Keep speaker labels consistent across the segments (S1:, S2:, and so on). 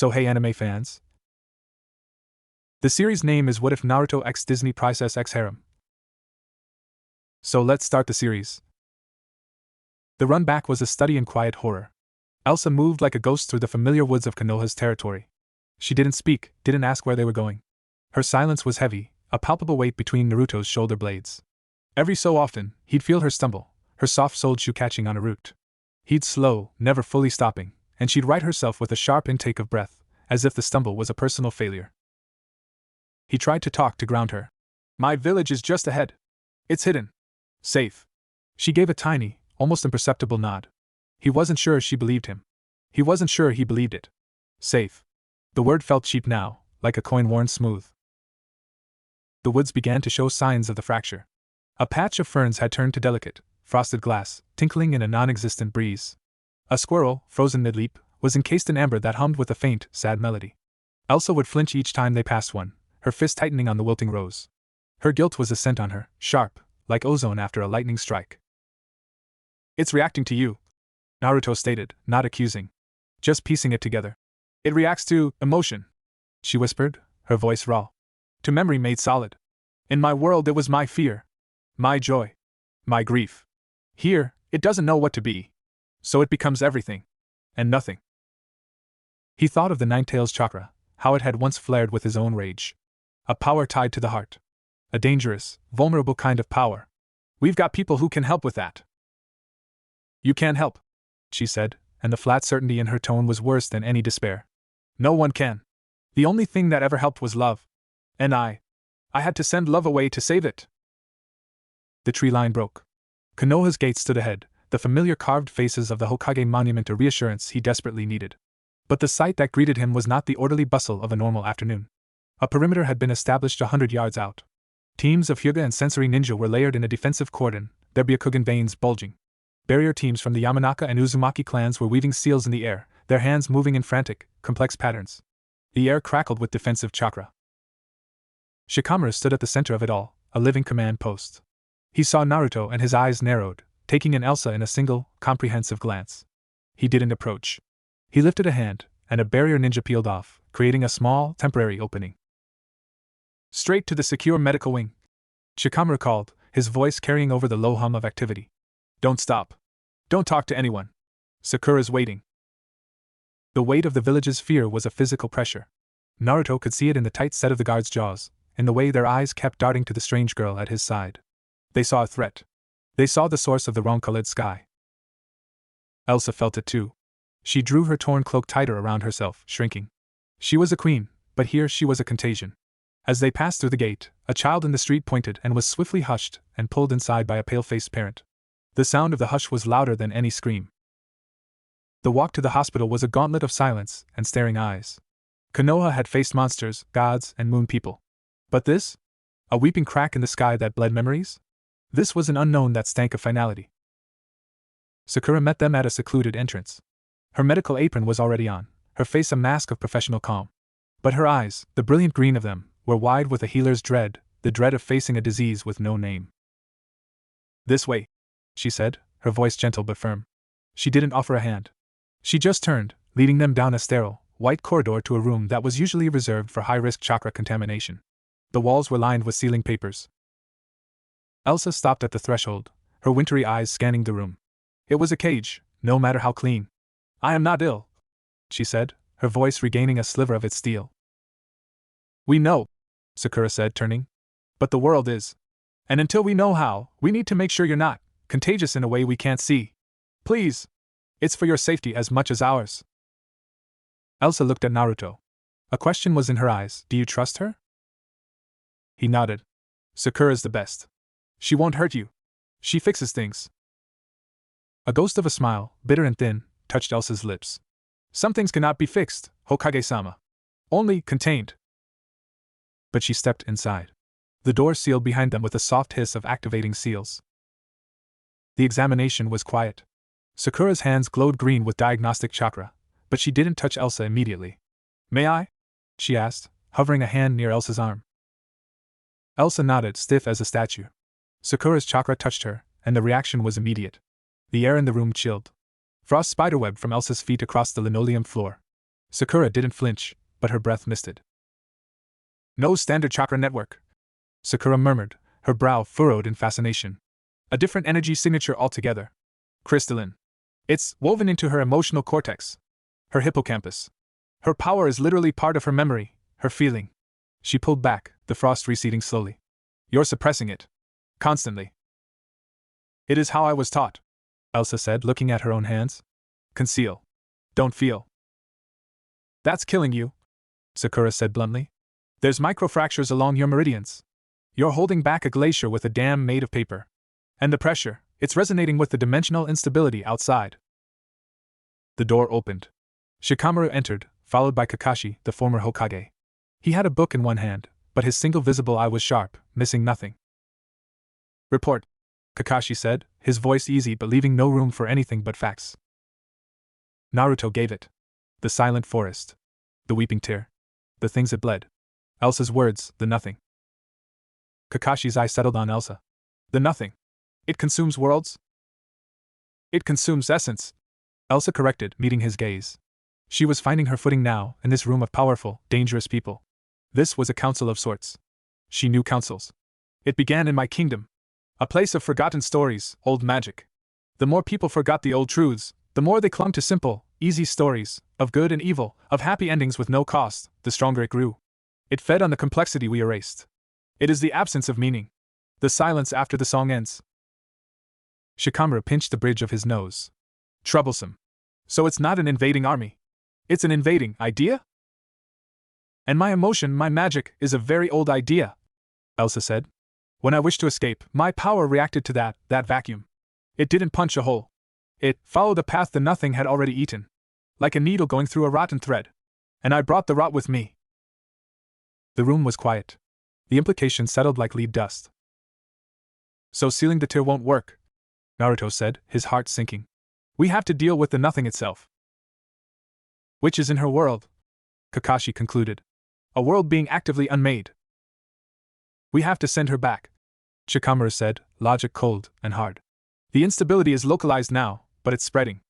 S1: So hey anime fans. The series name is What If Naruto x Disney Princess x Harem. So let's start the series. The run back was a study in quiet horror. Elsa moved like a ghost through the familiar woods of Konoha's territory. She didn't speak, didn't ask where they were going. Her silence was heavy, a palpable weight between Naruto's shoulder blades. Every so often, he'd feel her stumble, her soft-soled shoe catching on a root. He'd slow, never fully stopping, and she'd right herself with a sharp intake of breath, as if the stumble was a personal failure. He tried to talk to ground her. My village is just ahead. It's hidden. Safe. She gave a tiny, almost imperceptible nod. He wasn't sure she believed him. He wasn't sure he believed it. Safe. The word felt cheap now, like a coin worn smooth. The woods began to show signs of the fracture. A patch of ferns had turned to delicate, frosted glass, tinkling in a non-existent breeze. A squirrel, frozen mid-leap, was encased in amber that hummed with a faint, sad melody. Elsa would flinch each time they passed one, her fist tightening on the wilting rose. Her guilt was a scent on her, sharp, like ozone after a lightning strike. It's reacting to you, Naruto stated, not accusing. Just piecing it together. It reacts to emotion, she whispered, her voice raw. To memory made solid. In my world it was my fear. My joy. My grief. Here, it doesn't know what to be. So it becomes everything. And nothing. He thought of the Ninetales chakra, how it had once flared with his own rage. A power tied to the heart. A dangerous, vulnerable kind of power. We've got people who can help with that. You can't help, she said, and the flat certainty in her tone was worse than any despair. No one can. The only thing that ever helped was love. And I had to send love away to save it. The tree line broke. Konoha's gate stood ahead, the familiar carved faces of the Hokage monument a reassurance he desperately needed. But the sight that greeted him was not the orderly bustle of a normal afternoon. A perimeter had been established 100 yards out. Teams of Hyuga and Sensory Ninja were layered in a defensive cordon, their Byakugan veins bulging. Barrier teams from the Yamanaka and Uzumaki clans were weaving seals in the air, their hands moving in frantic, complex patterns. The air crackled with defensive chakra. Shikamaru stood at the center of it all, a living command post. He saw Naruto and his eyes narrowed, taking in Elsa in a single, comprehensive glance. He didn't approach. He lifted a hand, and a barrier ninja peeled off, creating a small, temporary opening. Straight to the secure medical wing, Shikamaru called, his voice carrying over the low hum of activity. Don't stop. Don't talk to anyone. Sakura's waiting. The weight of the village's fear was a physical pressure. Naruto could see it in the tight set of the guards' jaws, in the way their eyes kept darting to the strange girl at his side. They saw a threat. They saw the source of the wrong-colored sky. Elsa felt it too. She drew her torn cloak tighter around herself, shrinking. She was a queen, but here she was a contagion. As they passed through the gate, a child in the street pointed and was swiftly hushed and pulled inside by a pale-faced parent. The sound of the hush was louder than any scream. The walk to the hospital was a gauntlet of silence and staring eyes. Konoha had faced monsters, gods, and moon people. But this? A weeping crack in the sky that bled memories? This was an unknown that stank of finality. Sakura met them at a secluded entrance. Her medical apron was already on, her face a mask of professional calm. But her eyes, the brilliant green of them, were wide with a healer's dread, the dread of facing a disease with no name. This way, she said, her voice gentle but firm. She didn't offer a hand. She just turned, leading them down a sterile, white corridor to a room that was usually reserved for high-risk chakra contamination. The walls were lined with sealing papers. Elsa stopped at the threshold, her wintry eyes scanning the room. It was a cage, no matter how clean. I am not ill, she said, her voice regaining a sliver of its steel. We know, Sakura said, turning. But the world is. And until we know how, we need to make sure you're not contagious in a way we can't see. Please. It's for your safety as much as ours. Elsa looked at Naruto. A question was in her eyes. Do you trust her? He nodded. Sakura's the best. She won't hurt you. She fixes things. A ghost of a smile, bitter and thin, touched Elsa's lips. Some things cannot be fixed, Hokage-sama. Only contained. But she stepped inside. The door sealed behind them with a soft hiss of activating seals. The examination was quiet. Sakura's hands glowed green with diagnostic chakra, but she didn't touch Elsa immediately. May I? She asked, hovering a hand near Elsa's arm. Elsa nodded, stiff as a statue. Sakura's chakra touched her, and the reaction was immediate. The air in the room chilled. Frost spiderweb from Elsa's feet across the linoleum floor. Sakura didn't flinch, but her breath misted. No standard chakra network, Sakura murmured, her brow furrowed in fascination. A different energy signature altogether. Crystalline. It's woven into her emotional cortex. Her hippocampus. Her power is literally part of her memory, her feeling. She pulled back, the frost receding slowly. You're suppressing it. Constantly. It is how I was taught, Elsa said, looking at her own hands. Conceal. Don't feel. That's killing you, Sakura said bluntly. There's microfractures along your meridians. You're holding back a glacier with a dam made of paper. And the pressure, it's resonating with the dimensional instability outside. The door opened. Shikamaru entered, followed by Kakashi, the former Hokage. He had a book in one hand, but his single visible eye was sharp, missing nothing. Report, Kakashi said, his voice easy but leaving no room for anything but facts. Naruto gave it. The silent forest. The weeping tear. The things that bled. Elsa's words, the nothing. Kakashi's eye settled on Elsa. The nothing. It consumes worlds? It consumes essence, Elsa corrected, meeting his gaze. She was finding her footing now, in this room of powerful, dangerous people. This was a council of sorts. She knew councils. It began in my kingdom. A place of forgotten stories, old magic. The more people forgot the old truths, the more they clung to simple, easy stories, of good and evil, of happy endings with no cost, the stronger it grew. It fed on the complexity we erased. It is the absence of meaning. The silence after the song ends. Shikamaru pinched the bridge of his nose. Troublesome. So it's not an invading army. It's an invading idea? And my emotion, my magic, is a very old idea, Elsa said. When I wished to escape, my power reacted to that vacuum. It didn't punch a hole. It followed a path the nothing had already eaten. Like a needle going through a rotten thread. And I brought the rot with me. The room was quiet. The implication settled like lead dust. So sealing the tear won't work, Naruto said, his heart sinking. We have to deal with the nothing itself. Which is in her world, Kakashi concluded. A world being actively unmade. We have to send her back, Shikamaru said, logic cold and hard. The instability is localized now, but it's spreading.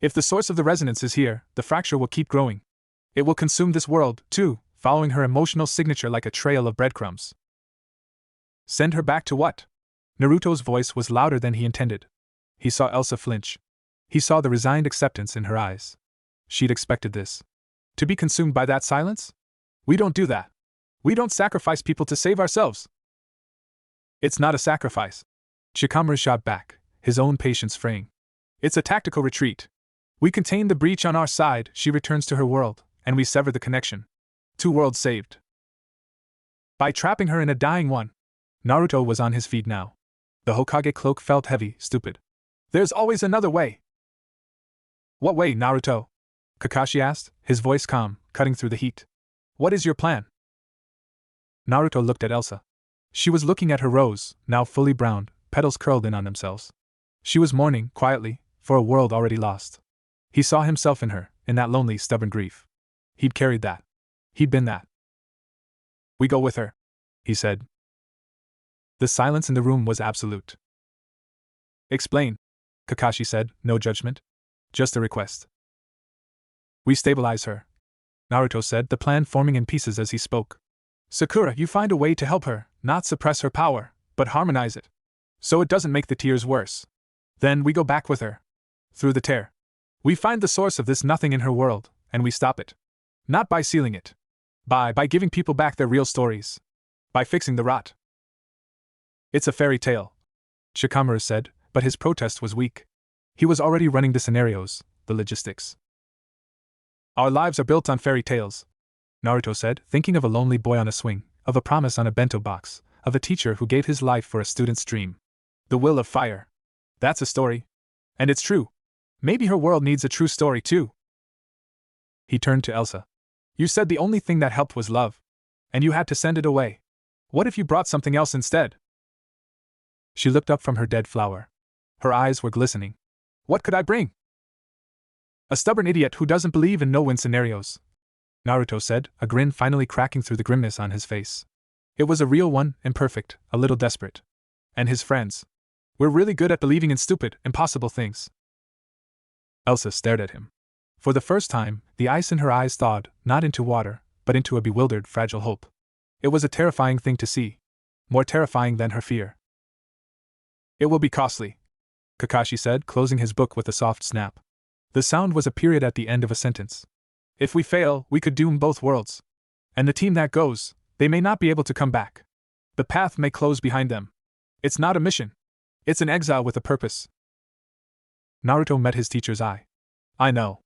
S1: If the source of the resonance is here, the fracture will keep growing. It will consume this world, too, following her emotional signature like a trail of breadcrumbs. Send her back to what? Naruto's voice was louder than he intended. He saw Elsa flinch. He saw the resigned acceptance in her eyes. She'd expected this. To be consumed by that silence? We don't do that. We don't sacrifice people to save ourselves. It's not a sacrifice. Shikamaru shot back, his own patience fraying. It's a tactical retreat. We contain the breach on our side, she returns to her world, and we sever the connection. 2 worlds saved. By trapping her in a dying one. Naruto was on his feet now. The Hokage cloak felt heavy, stupid. There's always another way. What way, Naruto? Kakashi asked, his voice calm, cutting through the heat. What is your plan? Naruto looked at Elsa. She was looking at her rose, now fully browned, petals curled in on themselves. She was mourning, quietly, for a world already lost. He saw himself in her, in that lonely, stubborn grief. He'd carried that. He'd been that. We go with her, he said. The silence in the room was absolute. Explain, Kakashi said, no judgment. Just a request. We stabilize her, Naruto said, the plan forming in pieces as he spoke. Sakura, you find a way to help her, not suppress her power, but harmonize it. So it doesn't make the tears worse. Then we go back with her. Through the tear. We find the source of this nothing in her world, and we stop it. Not by sealing it. By giving people back their real stories. By fixing the rot. It's a fairy tale, Shikamaru said, but his protest was weak. He was already running the scenarios, the logistics. Our lives are built on fairy tales, Naruto said, thinking of a lonely boy on a swing, of a promise on a bento box, of a teacher who gave his life for a student's dream. The will of fire. That's a story. And it's true. Maybe her world needs a true story too. He turned to Elsa. You said the only thing that helped was love. And you had to send it away. What if you brought something else instead? She looked up from her dead flower. Her eyes were glistening. What could I bring? A stubborn idiot who doesn't believe in no-win scenarios, Naruto said, a grin finally cracking through the grimness on his face. It was a real one, imperfect, a little desperate. And his friends. We're really good at believing in stupid, impossible things. Elsa stared at him. For the first time, the ice in her eyes thawed, not into water, but into a bewildered, fragile hope. It was a terrifying thing to see. More terrifying than her fear. It will be costly, Kakashi said, closing his book with a soft snap. The sound was a period at the end of a sentence. If we fail, we could doom both worlds. And the team that goes, they may not be able to come back. The path may close behind them. It's not a mission. It's an exile with a purpose. Naruto met his teacher's eye. I know.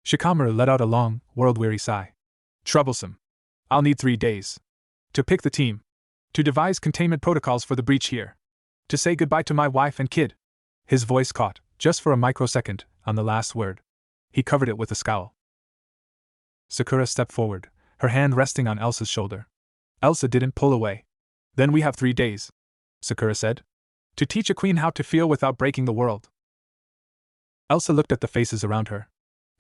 S1: Shikamaru let out a long, world-weary sigh. Troublesome. I'll need 3 days. To pick the team. To devise containment protocols for the breach here. To say goodbye to my wife and kid. His voice caught, just for a microsecond, on the last word. He covered it with a scowl. Sakura stepped forward, her hand resting on Elsa's shoulder. Elsa didn't pull away. Then we have 3 days, Sakura said. To teach a queen how to feel without breaking the world. Elsa looked at the faces around her.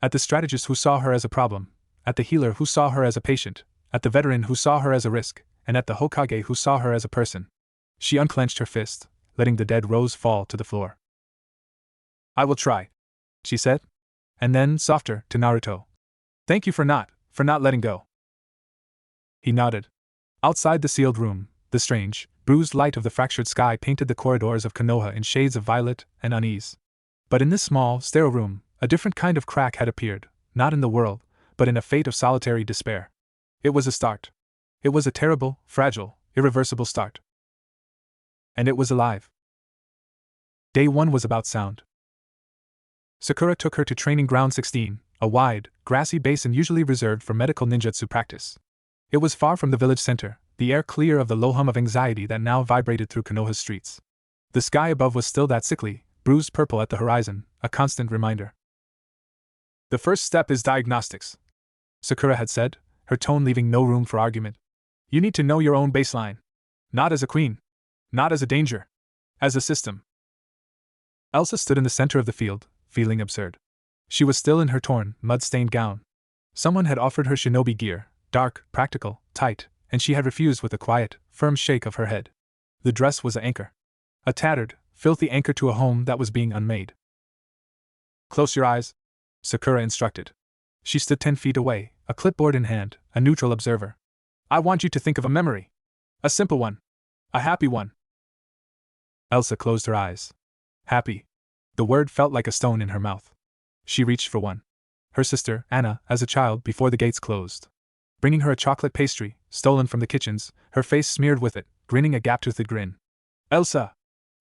S1: At the strategist who saw her as a problem, at the healer who saw her as a patient, at the veteran who saw her as a risk, and at the Hokage who saw her as a person. She unclenched her fist, letting the dead rose fall to the floor. I will try, she said. And then, softer, to Naruto. Thank you for not letting go. He nodded. Outside the sealed room, the strange, bruised light of the fractured sky painted the corridors of Konoha in shades of violet and unease. But in this small, sterile room, a different kind of crack had appeared, not in the world, but in a fate of solitary despair. It was a start. It was a terrible, fragile, irreversible start. And it was alive. Day 1 was about sound. Sakura took her to Training Ground 16, a wide, grassy basin usually reserved for medical ninjutsu practice. It was far from the village center, the air clear of the low hum of anxiety that now vibrated through Konoha's streets. The sky above was still that sickly, bruised purple at the horizon, a constant reminder. The first step is diagnostics, Sakura had said, her tone leaving no room for argument. You need to know your own baseline. Not as a queen. Not as a danger. As a system. Elsa stood in the center of the field, feeling absurd. She was still in her torn, mud-stained gown. Someone had offered her shinobi gear, dark, practical, tight, and she had refused with a quiet, firm shake of her head. The dress was an anchor. A tattered, filthy anchor to a home that was being unmade. Close your eyes, Sakura instructed. She stood 10 feet away, a clipboard in hand, a neutral observer. I want you to think of a memory. A simple one. A happy one. Elsa closed her eyes. Happy. The word felt like a stone in her mouth. She reached for one. Her sister, Anna, as a child before the gates closed. Bringing her a chocolate pastry, stolen from the kitchens, her face smeared with it, grinning a gap-toothed grin. Elsa!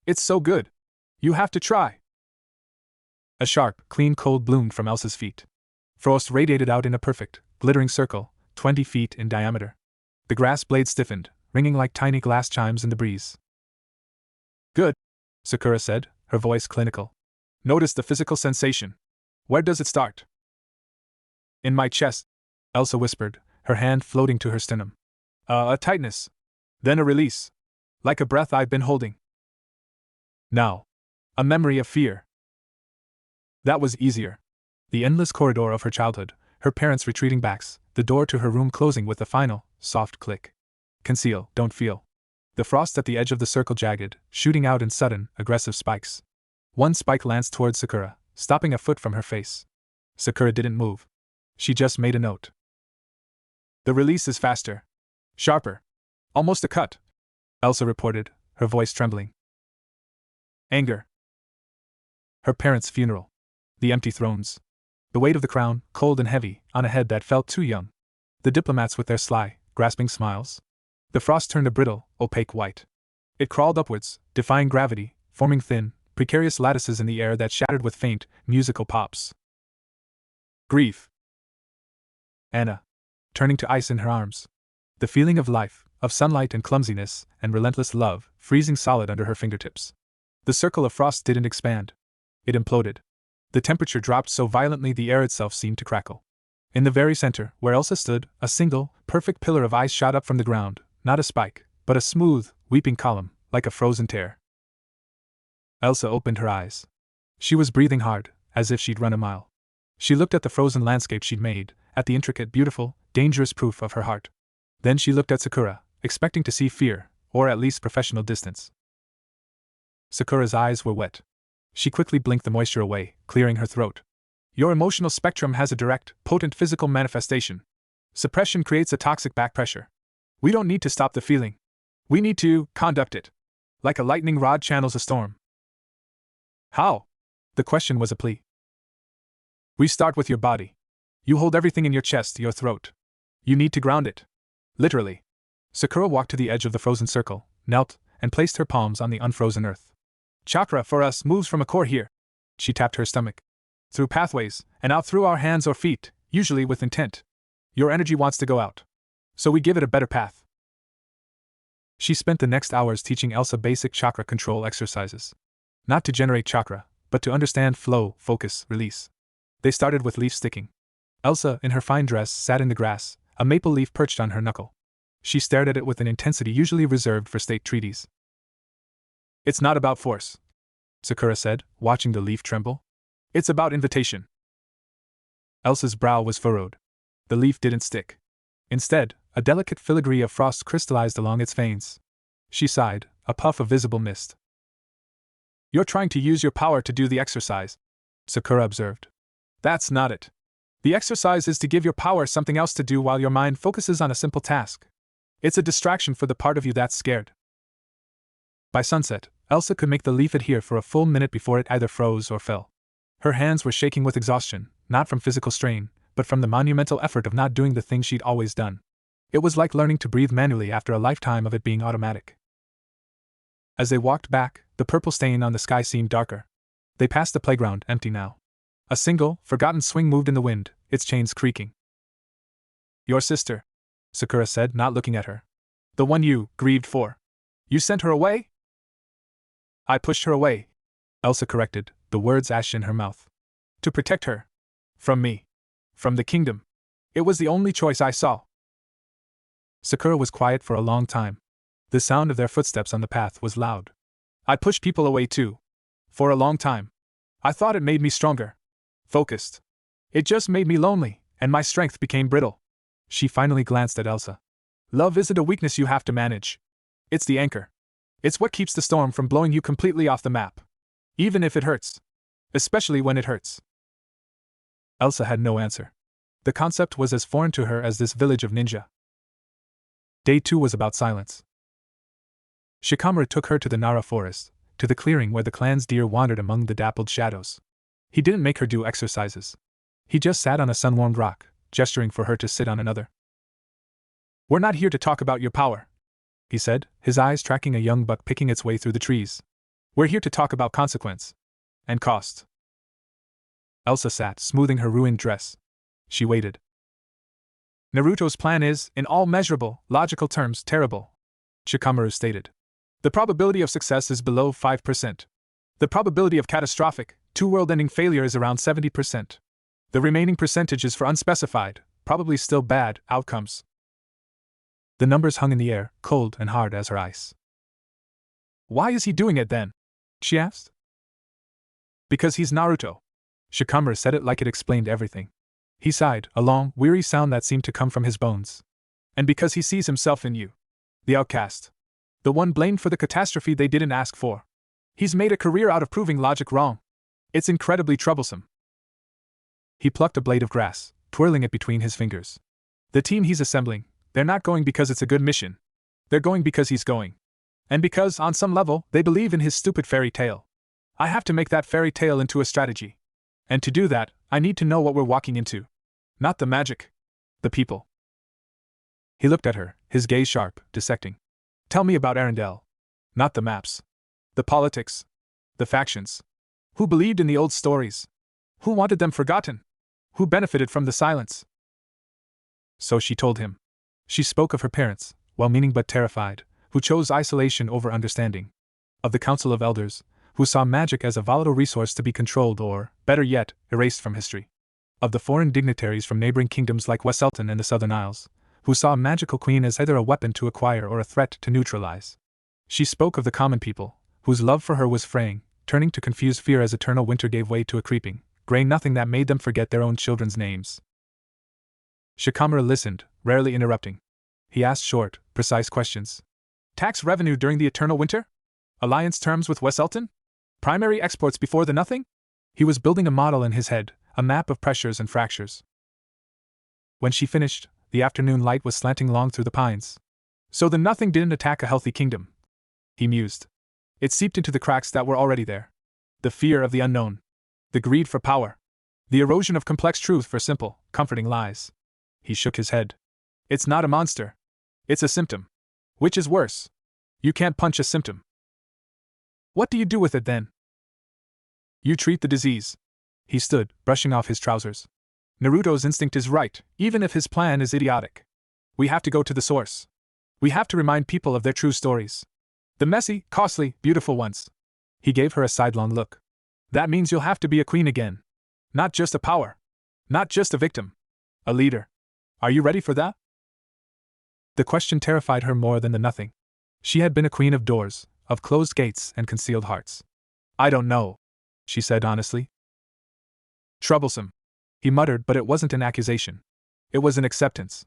S1: It's so good! You have to try! A sharp, clean cold bloomed from Elsa's feet. Frost radiated out in a perfect, glittering circle, 20 feet in diameter. The grass blades stiffened, ringing like tiny glass chimes in the breeze. Good, Sakura said, her voice clinical. Notice the physical sensation. Where does it start? In my chest, Elsa whispered, her hand floating to her sternum. A tightness. Then a release. Like a breath I've been holding. Now. A memory of fear. That was easier. The endless corridor of her childhood, her parents' retreating backs, the door to her room closing with a final, soft click. Conceal, don't feel. The frost at the edge of the circle jagged, shooting out in sudden, aggressive spikes. One spike lanced towards Sakura, stopping a foot from her face. Sakura didn't move. She just made a note. The release is faster. Sharper. Almost a cut, Elsa reported, her voice trembling. Anger. Her parents' funeral. The empty thrones. The weight of the crown, cold and heavy, on a head that felt too young. The diplomats with their sly, grasping smiles. The frost turned a brittle, opaque white. It crawled upwards, defying gravity, forming thin, precarious lattices in the air that shattered with faint, musical pops. Grief. Anna. Turning to ice in her arms. The feeling of life, of sunlight and clumsiness, and relentless love, freezing solid under her fingertips. The circle of frost didn't expand. It imploded. The temperature dropped so violently the air itself seemed to crackle. In the very center, where Elsa stood, a single, perfect pillar of ice shot up from the ground, not a spike, but a smooth, weeping column, like a frozen tear. Elsa opened her eyes. She was breathing hard, as if she'd run a mile. She looked at the frozen landscape she'd made, at the intricate, beautiful, dangerous proof of her heart. Then she looked at Sakura, expecting to see fear, or at least professional distance. Sakura's eyes were wet. She quickly blinked the moisture away, clearing her throat. Your emotional spectrum has a direct, potent physical manifestation. Suppression creates a toxic back pressure. We don't need to stop the feeling. We need to conduct it. Like a lightning rod channels a storm. How? The question was a plea. We start with your body. You hold everything in your chest, your throat. You need to ground it. Literally. Sakura walked to the edge of the frozen circle, knelt, and placed her palms on the unfrozen earth. Chakra, for us, moves from a core here. She tapped her stomach. Through pathways, and out through our hands or feet, usually with intent. Your energy wants to go out. So we give it a better path. She spent the next hours teaching Elsa basic chakra control exercises. Not to generate chakra, but to understand flow, focus, release. They started with leaf sticking. Elsa, in her fine dress, sat in the grass, a maple leaf perched on her knuckle. She stared at it with an intensity usually reserved for state treaties. It's not about force, Sakura said, watching the leaf tremble. It's about invitation. Elsa's brow was furrowed. The leaf didn't stick. Instead, a delicate filigree of frost crystallized along its veins. She sighed, a puff of visible mist. You're trying to use your power to do the exercise, Sakura observed. That's not it. The exercise is to give your power something else to do while your mind focuses on a simple task. It's a distraction for the part of you that's scared. By sunset, Elsa could make the leaf adhere for a full minute before it either froze or fell. Her hands were shaking with exhaustion, not from physical strain, but from the monumental effort of not doing the thing she'd always done. It was like learning to breathe manually after a lifetime of it being automatic. As they walked back, the purple stain on the sky seemed darker. They passed the playground, empty now. A single, forgotten swing moved in the wind, its chains creaking. Your sister, Sakura said, not looking at her. The one you grieved for. You sent her away? I pushed her away, Elsa corrected, the words ash in her mouth. To protect her. From me. From the kingdom. It was the only choice I saw. Sakura was quiet for a long time. The sound of their footsteps on the path was loud. I pushed people away too. For a long time. I thought it made me stronger. Focused. It just made me lonely, and my strength became brittle. She finally glanced at Elsa. Love isn't a weakness you have to manage. It's the anchor. It's what keeps the storm from blowing you completely off the map. Even if it hurts. Especially when it hurts. Elsa had no answer. The concept was as foreign to her as this village of ninja. Day 2 was about silence. Shikamaru took her to the Nara forest, to the clearing where the clan's deer wandered among the dappled shadows. He didn't make her do exercises. He just sat on a sun-warmed rock, gesturing for her to sit on another. We're not here to talk about your power, he said, his eyes tracking a young buck picking its way through the trees. We're here to talk about consequence. And cost. Elsa sat, smoothing her ruined dress. She waited. Naruto's plan is, in all measurable, logical terms, terrible, Shikamaru stated. The probability of success is below 5%. The probability of catastrophic, two-world-ending failure is around 70%. The remaining percentage is for unspecified, probably still bad, outcomes. The numbers hung in the air, cold and hard as her ice. Why is he doing it then? She asked. Because he's Naruto. Shikamaru said it like it explained everything. He sighed, a long, weary sound that seemed to come from his bones. And because he sees himself in you. The outcast. The one blamed for the catastrophe they didn't ask for. He's made a career out of proving logic wrong. It's incredibly troublesome. He plucked a blade of grass, twirling it between his fingers. The team he's assembling, they're not going because it's a good mission. They're going because he's going. And because, on some level, they believe in his stupid fairy tale. I have to make that fairy tale into a strategy. And to do that, I need to know what we're walking into. Not the magic. The people. He looked at her, his gaze sharp, dissecting. Tell me about Arendelle. Not the maps. The politics. The factions. Who believed in the old stories? Who wanted them forgotten? Who benefited from the silence? So she told him. She spoke of her parents, well-meaning but terrified, who chose isolation over understanding. Of the Council of Elders, who saw magic as a volatile resource to be controlled or, better yet, erased from history. Of the foreign dignitaries from neighboring kingdoms like Wesselton and the Southern Isles, who saw a magical queen as either a weapon to acquire or a threat to neutralize. She spoke of the common people, whose love for her was fraying, turning to confused fear as eternal winter gave way to a creeping, gray nothing that made them forget their own children's names. Shikamaru listened, rarely interrupting. He asked short, precise questions. Tax revenue during the eternal winter? Alliance terms with Wesselton? Primary exports before the nothing? He was building a model in his head, a map of pressures and fractures. When she finished, the afternoon light was slanting long through the pines. So the nothing didn't attack a healthy kingdom, he mused. It seeped into the cracks that were already there. The fear of the unknown. The greed for power. The erosion of complex truth for simple, comforting lies. He shook his head. It's not a monster. It's a symptom. Which is worse? You can't punch a symptom. What do you do with it then? You treat the disease. He stood, brushing off his trousers. Naruto's instinct is right, even if his plan is idiotic. We have to go to the source. We have to remind people of their true stories. The messy, costly, beautiful ones. He gave her a sidelong look. That means you'll have to be a queen again. Not just a power. Not just a victim. A leader. Are you ready for that? The question terrified her more than the nothing. She had been a queen of doors, of closed gates and concealed hearts. I don't know, she said honestly. Troublesome, he muttered, but it wasn't an accusation. It was an acceptance.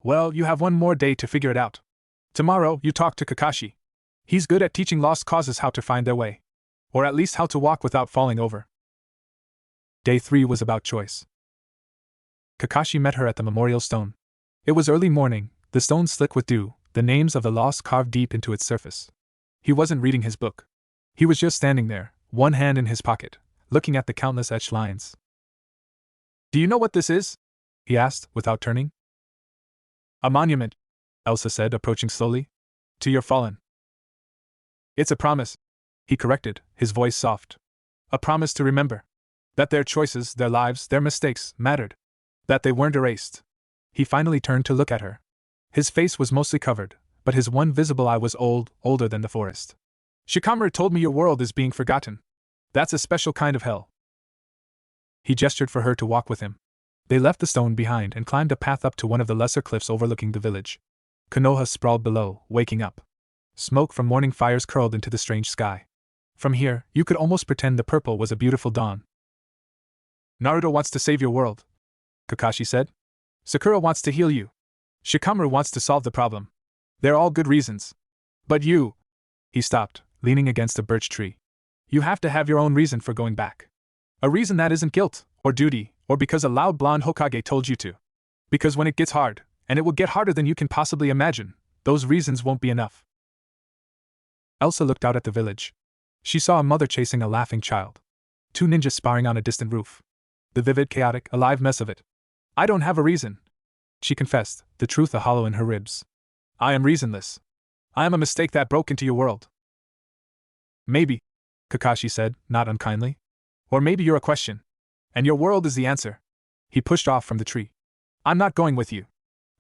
S1: Well, you have one more day to figure it out. Tomorrow, you talk to Kakashi. He's good at teaching lost causes how to find their way. Or at least how to walk without falling over. Day 3 was about choice. Kakashi met her at the memorial stone. It was early morning, the stone slick with dew, the names of the lost carved deep into its surface. He wasn't reading his book. He was just standing there, one hand in his pocket, looking at the countless etched lines. Do you know what this is? He asked, without turning. A monument, Elsa said, approaching slowly. To your fallen. It's a promise, he corrected, his voice soft. A promise to remember. That their choices, their lives, their mistakes, mattered. That they weren't erased. He finally turned to look at her. His face was mostly covered, but his one visible eye was old, older than the forest. Shikamaru told me your world is being forgotten. That's a special kind of hell. He gestured for her to walk with him. They left the stone behind and climbed a path up to one of the lesser cliffs overlooking the village. Konoha sprawled below, waking up. Smoke from morning fires curled into the strange sky. From here, you could almost pretend the purple was a beautiful dawn. Naruto wants to save your world, Kakashi said. Sakura wants to heal you. Shikamaru wants to solve the problem. They're all good reasons. But you... He stopped, leaning against a birch tree. You have to have your own reason for going back. A reason that isn't guilt, or duty, or because a loud blonde Hokage told you to. Because when it gets hard, and it will get harder than you can possibly imagine, those reasons won't be enough. Elsa looked out at the village. She saw a mother chasing a laughing child. 2 ninjas sparring on a distant roof. The vivid, chaotic, alive mess of it. I don't have a reason, she confessed, the truth a hollow in her ribs. I am reasonless. I am a mistake that broke into your world. Maybe, Kakashi said, not unkindly. Or maybe you're a question. And your world is the answer. He pushed off from the tree. I'm not going with you.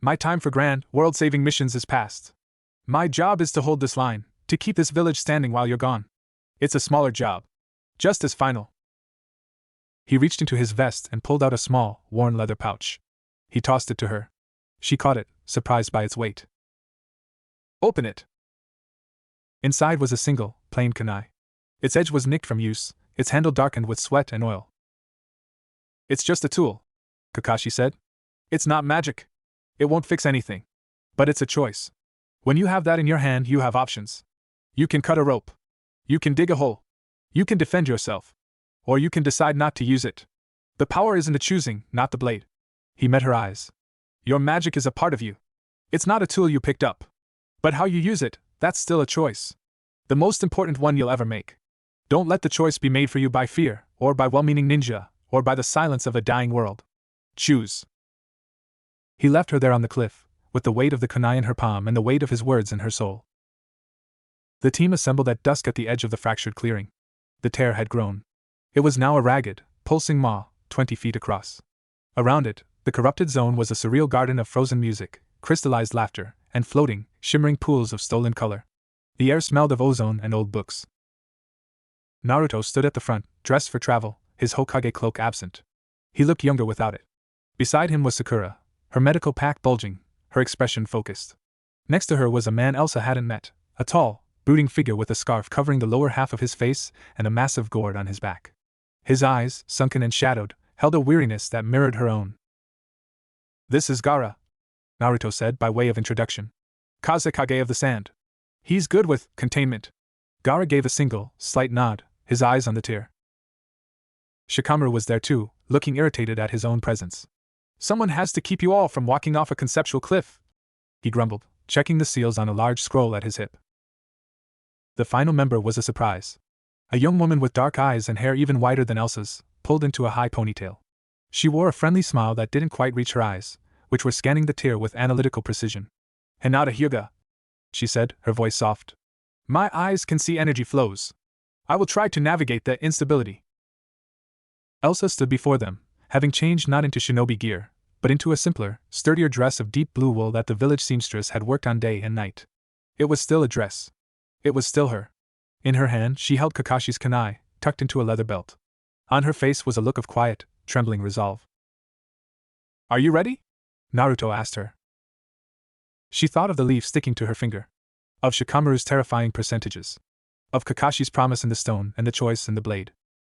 S1: My time for grand, world-saving missions is past. My job is to hold this line, to keep this village standing while you're gone. It's a smaller job. Just as final. He reached into his vest and pulled out a small, worn leather pouch. He tossed it to her. She caught it, surprised by its weight. Open it. Inside was a single, plain kunai. Its edge was nicked from use, its handle darkened with sweat and oil. It's just a tool, Kakashi said. It's not magic. It won't fix anything. But it's a choice. When you have that in your hand, you have options. You can cut a rope. You can dig a hole. You can defend yourself. Or you can decide not to use it. The power is in the choosing, not the blade. He met her eyes. Your magic is a part of you. It's not a tool you picked up. But how you use it, that's still a choice. The most important one you'll ever make. Don't let the choice be made for you by fear, or by well-meaning ninja, or by the silence of a dying world. Choose. He left her there on the cliff, with the weight of the kunai in her palm and the weight of his words in her soul. The team assembled at dusk at the edge of the fractured clearing. The tear had grown. It was now a ragged, pulsing maw, 20 feet across. Around it, the corrupted zone was a surreal garden of frozen music, crystallized laughter, and floating, shimmering pools of stolen color. The air smelled of ozone and old books. Naruto stood at the front, dressed for travel, his Hokage cloak absent. He looked younger without it. Beside him was Sakura, her medical pack bulging, her expression focused. Next to her was a man Elsa hadn't met, a tall, brooding figure with a scarf covering the lower half of his face and a massive gourd on his back. His eyes, sunken and shadowed, held a weariness that mirrored her own. This is Gaara, Naruto said by way of introduction. Kazekage of the Sand. He's good with containment. Gaara gave a single, slight nod, his eyes on the tear. Shikamaru was there too, looking irritated at his own presence. Someone has to keep you all from walking off a conceptual cliff, he grumbled, checking the seals on a large scroll at his hip. The final member was a surprise. A young woman with dark eyes and hair even whiter than Elsa's, pulled into a high ponytail. She wore a friendly smile that didn't quite reach her eyes, which were scanning the tier with analytical precision. "Hinata Hyuga," she said, her voice soft. "My eyes can see energy flows. I will try to navigate the instability." Elsa stood before them, having changed not into shinobi gear, but into a simpler, sturdier dress of deep blue wool that the village seamstress had worked on day and night. It was still a dress. It was still her. In her hand she held Kakashi's kunai, tucked into a leather belt. On her face was a look of quiet, trembling resolve. "Are you ready?" Naruto asked her. She thought of the leaf sticking to her finger. Of Shikamaru's terrifying percentages. Of Kakashi's promise in the stone and the choice in the blade.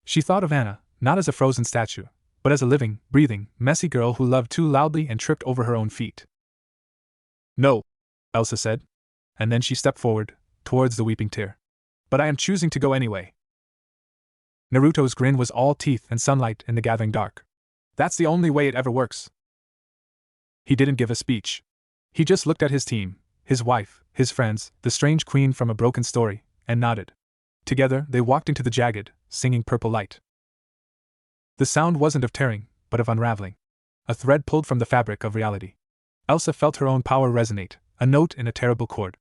S1: She thought of Anna, not as a frozen statue, but as a living, breathing, messy girl who loved too loudly and tripped over her own feet. "No," Elsa said. And then she stepped forward, towards the weeping tear. "But I am choosing to go anyway." Naruto's grin was all teeth and sunlight in the gathering dark. "That's the only way it ever works." He didn't give a speech. He just looked at his team, his wife, his friends, the strange queen from a broken story, and nodded. Together they walked into the jagged, singing purple light. The sound wasn't of tearing, but of unraveling. A thread pulled from the fabric of reality. Elsa felt her own power resonate, a note in a terrible chord.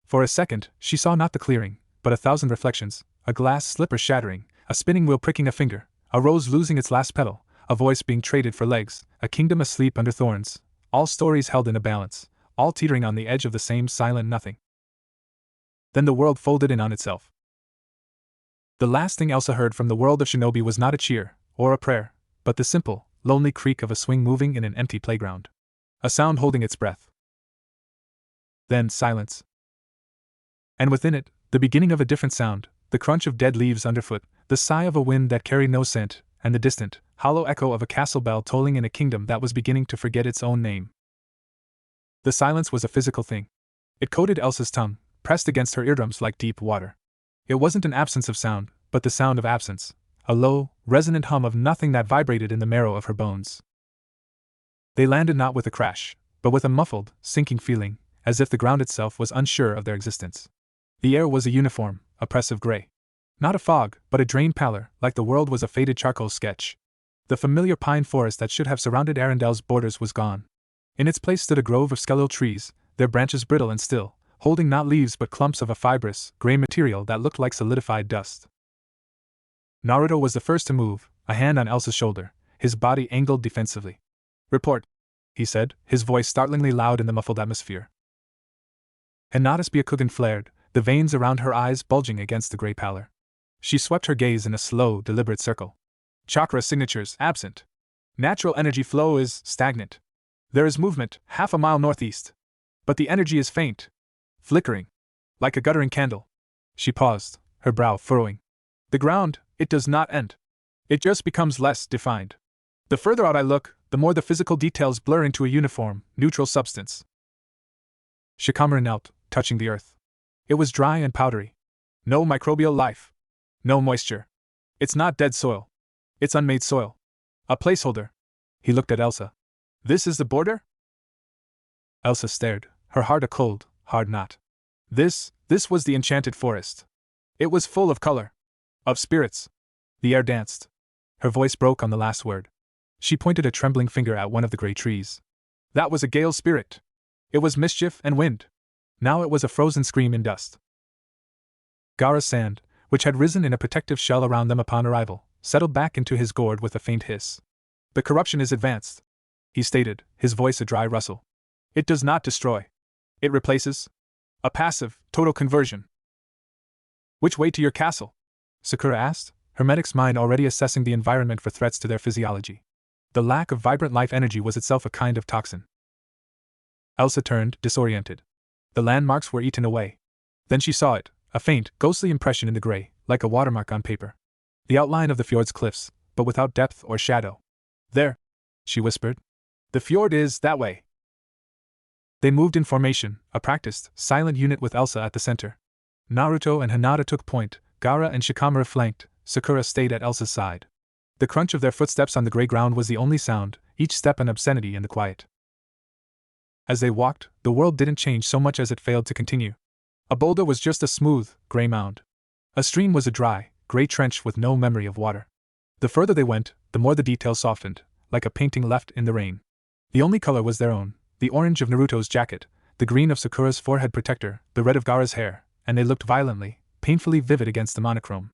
S1: For a second, she saw not the clearing, but 1,000 reflections, a glass slipper shattering, a spinning wheel pricking a finger, a rose losing its last petal, a voice being traded for legs, a kingdom asleep under thorns, all stories held in a balance, all teetering on the edge of the same silent nothing. Then the world folded in on itself. The last thing Elsa heard from the world of shinobi was not a cheer, or a prayer, but the simple, lonely creak of a swing moving in an empty playground. A sound holding its breath. Then silence. And within it, the beginning of a different sound, the crunch of dead leaves underfoot, the sigh of a wind that carried no scent, and the distant, hollow echo of a castle bell tolling in a kingdom that was beginning to forget its own name. The silence was a physical thing. It coated Elsa's tongue, pressed against her eardrums like deep water. It wasn't an absence of sound, but the sound of absence, a low, resonant hum of nothing that vibrated in the marrow of her bones. They landed not with a crash, but with a muffled, sinking feeling, as if the ground itself was unsure of their existence. The air was a uniform, oppressive gray. Not a fog, but a drained pallor, like the world was a faded charcoal sketch. The familiar pine forest that should have surrounded Arendelle's borders was gone. In its place stood a grove of skeletal trees, their branches brittle and still, holding not leaves but clumps of a fibrous, gray material that looked like solidified dust. Naruto was the first to move, a hand on Elsa's shoulder, his body angled defensively. "Report," he said, his voice startlingly loud in the muffled atmosphere. Hinata's Byakugan flared, the veins around her eyes bulging against the gray pallor. She swept her gaze in a slow, deliberate circle. "Chakra signatures absent. Natural energy flow is stagnant. There is movement, half a mile northeast. But the energy is faint. Flickering. Like a guttering candle." She paused, her brow furrowing. "The ground, it does not end. It just becomes less defined. The further out I look, the more the physical details blur into a uniform, neutral substance." Shikamaru knelt, touching the earth. It was dry and powdery. No microbial life. No moisture. It's not dead soil. It's unmade soil. A placeholder. He looked at Elsa. "This is the border?" Elsa stared, her heart a cold, hard knot. This was the enchanted forest. It was full of color. Of spirits. The air danced. Her voice broke on the last word. She pointed a trembling finger at one of the gray trees. That was a gale spirit. It was mischief and wind. Now it was a frozen scream in dust. Gaara's sand, which had risen in a protective shell around them upon arrival, settled back into his gourd with a faint hiss. "The corruption is advanced," he stated, his voice a dry rustle. "It does not destroy. It replaces. A passive, total conversion." "Which way to your castle?" Sakura asked, her medic's mind already assessing the environment for threats to their physiology. The lack of vibrant life energy was itself a kind of toxin. Elsa turned, disoriented. The landmarks were eaten away. Then she saw it, a faint, ghostly impression in the gray, like a watermark on paper. The outline of the fjord's cliffs, but without depth or shadow. "There," she whispered. "The fjord is that way." They moved in formation, a practiced, silent unit with Elsa at the center. Naruto and Hinata took point, Gaara and Shikamaru flanked, Sakura stayed at Elsa's side. The crunch of their footsteps on the gray ground was the only sound, each step an obscenity in the quiet. As they walked, the world didn't change so much as it failed to continue. A boulder was just a smooth, gray mound. A stream was a dry, gray trench with no memory of water. The further they went, the more the details softened, like a painting left in the rain. The only color was their own, the orange of Naruto's jacket, the green of Sakura's forehead protector, the red of Gaara's hair, and they looked violently, painfully vivid against the monochrome.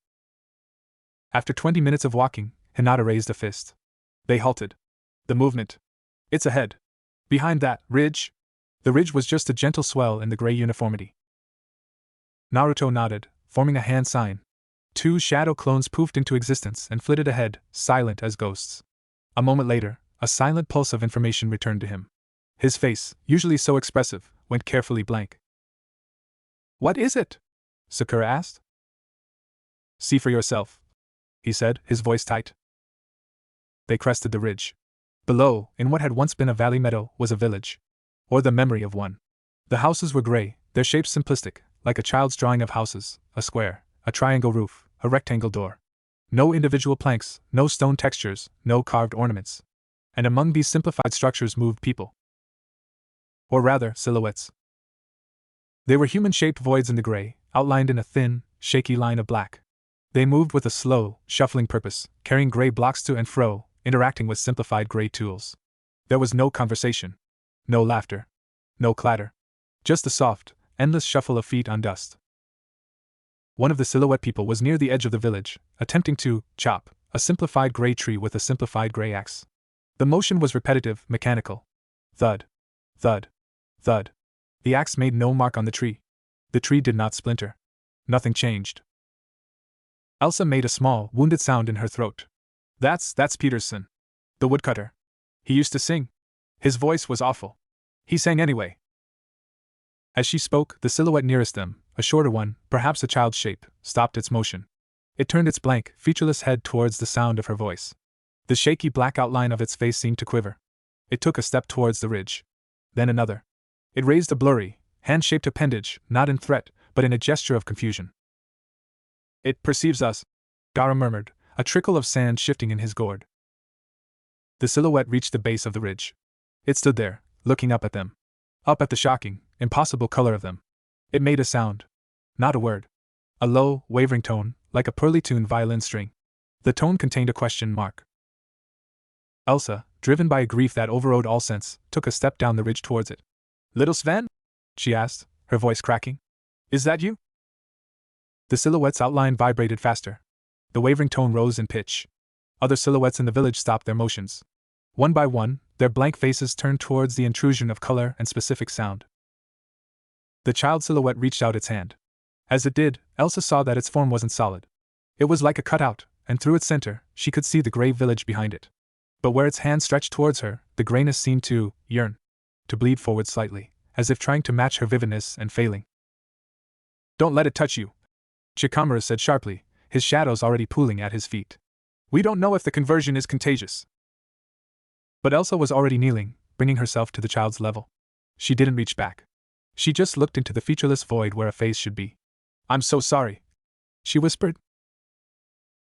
S1: After 20 minutes of walking, Hinata raised a fist. They halted. The movement. It's ahead. Behind that ridge. The ridge was just a gentle swell in the gray uniformity. Naruto nodded, forming a hand sign. 2 shadow clones poofed into existence and flitted ahead, silent as ghosts. A moment later, a silent pulse of information returned to him. His face, usually so expressive, went carefully blank. What is it? Sakura asked. See for yourself, he said, his voice tight. They crested the ridge. Below, in what had once been a valley meadow, was a village. Or the memory of one. The houses were gray, their shapes simplistic, like a child's drawing of houses, a square, a triangle roof, a rectangle door. No individual planks, no stone textures, no carved ornaments. And among these simplified structures moved people. Or rather, silhouettes. They were human-shaped voids in the gray, outlined in a thin, shaky line of black. They moved with a slow, shuffling purpose, carrying gray blocks to and fro, interacting with simplified gray tools. There was no conversation. No laughter. No clatter. Just a soft, endless shuffle of feet on dust. One of the silhouette people was near the edge of the village, attempting to chop a simplified gray tree with a simplified gray axe. The motion was repetitive, mechanical. Thud. Thud. Thud. The axe made no mark on the tree. The tree did not splinter. Nothing changed. Elsa made a small, wounded sound in her throat. That's Peterson. The woodcutter. He used to sing. His voice was awful. He sang anyway. As she spoke, the silhouette nearest them, a shorter one, perhaps a child's shape, stopped its motion. It turned its blank, featureless head towards the sound of her voice. The shaky black outline of its face seemed to quiver. It took a step towards the ridge. Then another. It raised a blurry, hand-shaped appendage, not in threat, but in a gesture of confusion. It perceives us, Gaara murmured, a trickle of sand shifting in his gourd. The silhouette reached the base of the ridge. It stood there, looking up at them. Up at the shocking, impossible color of them. It made a sound. Not a word. A low, wavering tone, like a poorly tuned violin string. The tone contained a question mark. Elsa, driven by a grief that overrode all sense, took a step down the ridge towards it. Little Sven? She asked, her voice cracking. Is that you? The silhouette's outline vibrated faster. The wavering tone rose in pitch. Other silhouettes in the village stopped their motions. One by one, their blank faces turned towards the intrusion of color and specific sound. The child silhouette reached out its hand. As it did, Elsa saw that its form wasn't solid. It was like a cutout, and through its center, she could see the gray village behind it. But where its hand stretched towards her, the grayness seemed to yearn, to bleed forward slightly, as if trying to match her vividness and failing. Don't let it touch you, Chikamaru said sharply, his shadows already pooling at his feet. We don't know if the conversion is contagious. But Elsa was already kneeling, bringing herself to the child's level. She didn't reach back. She just looked into the featureless void where a face should be. I'm so sorry, she whispered.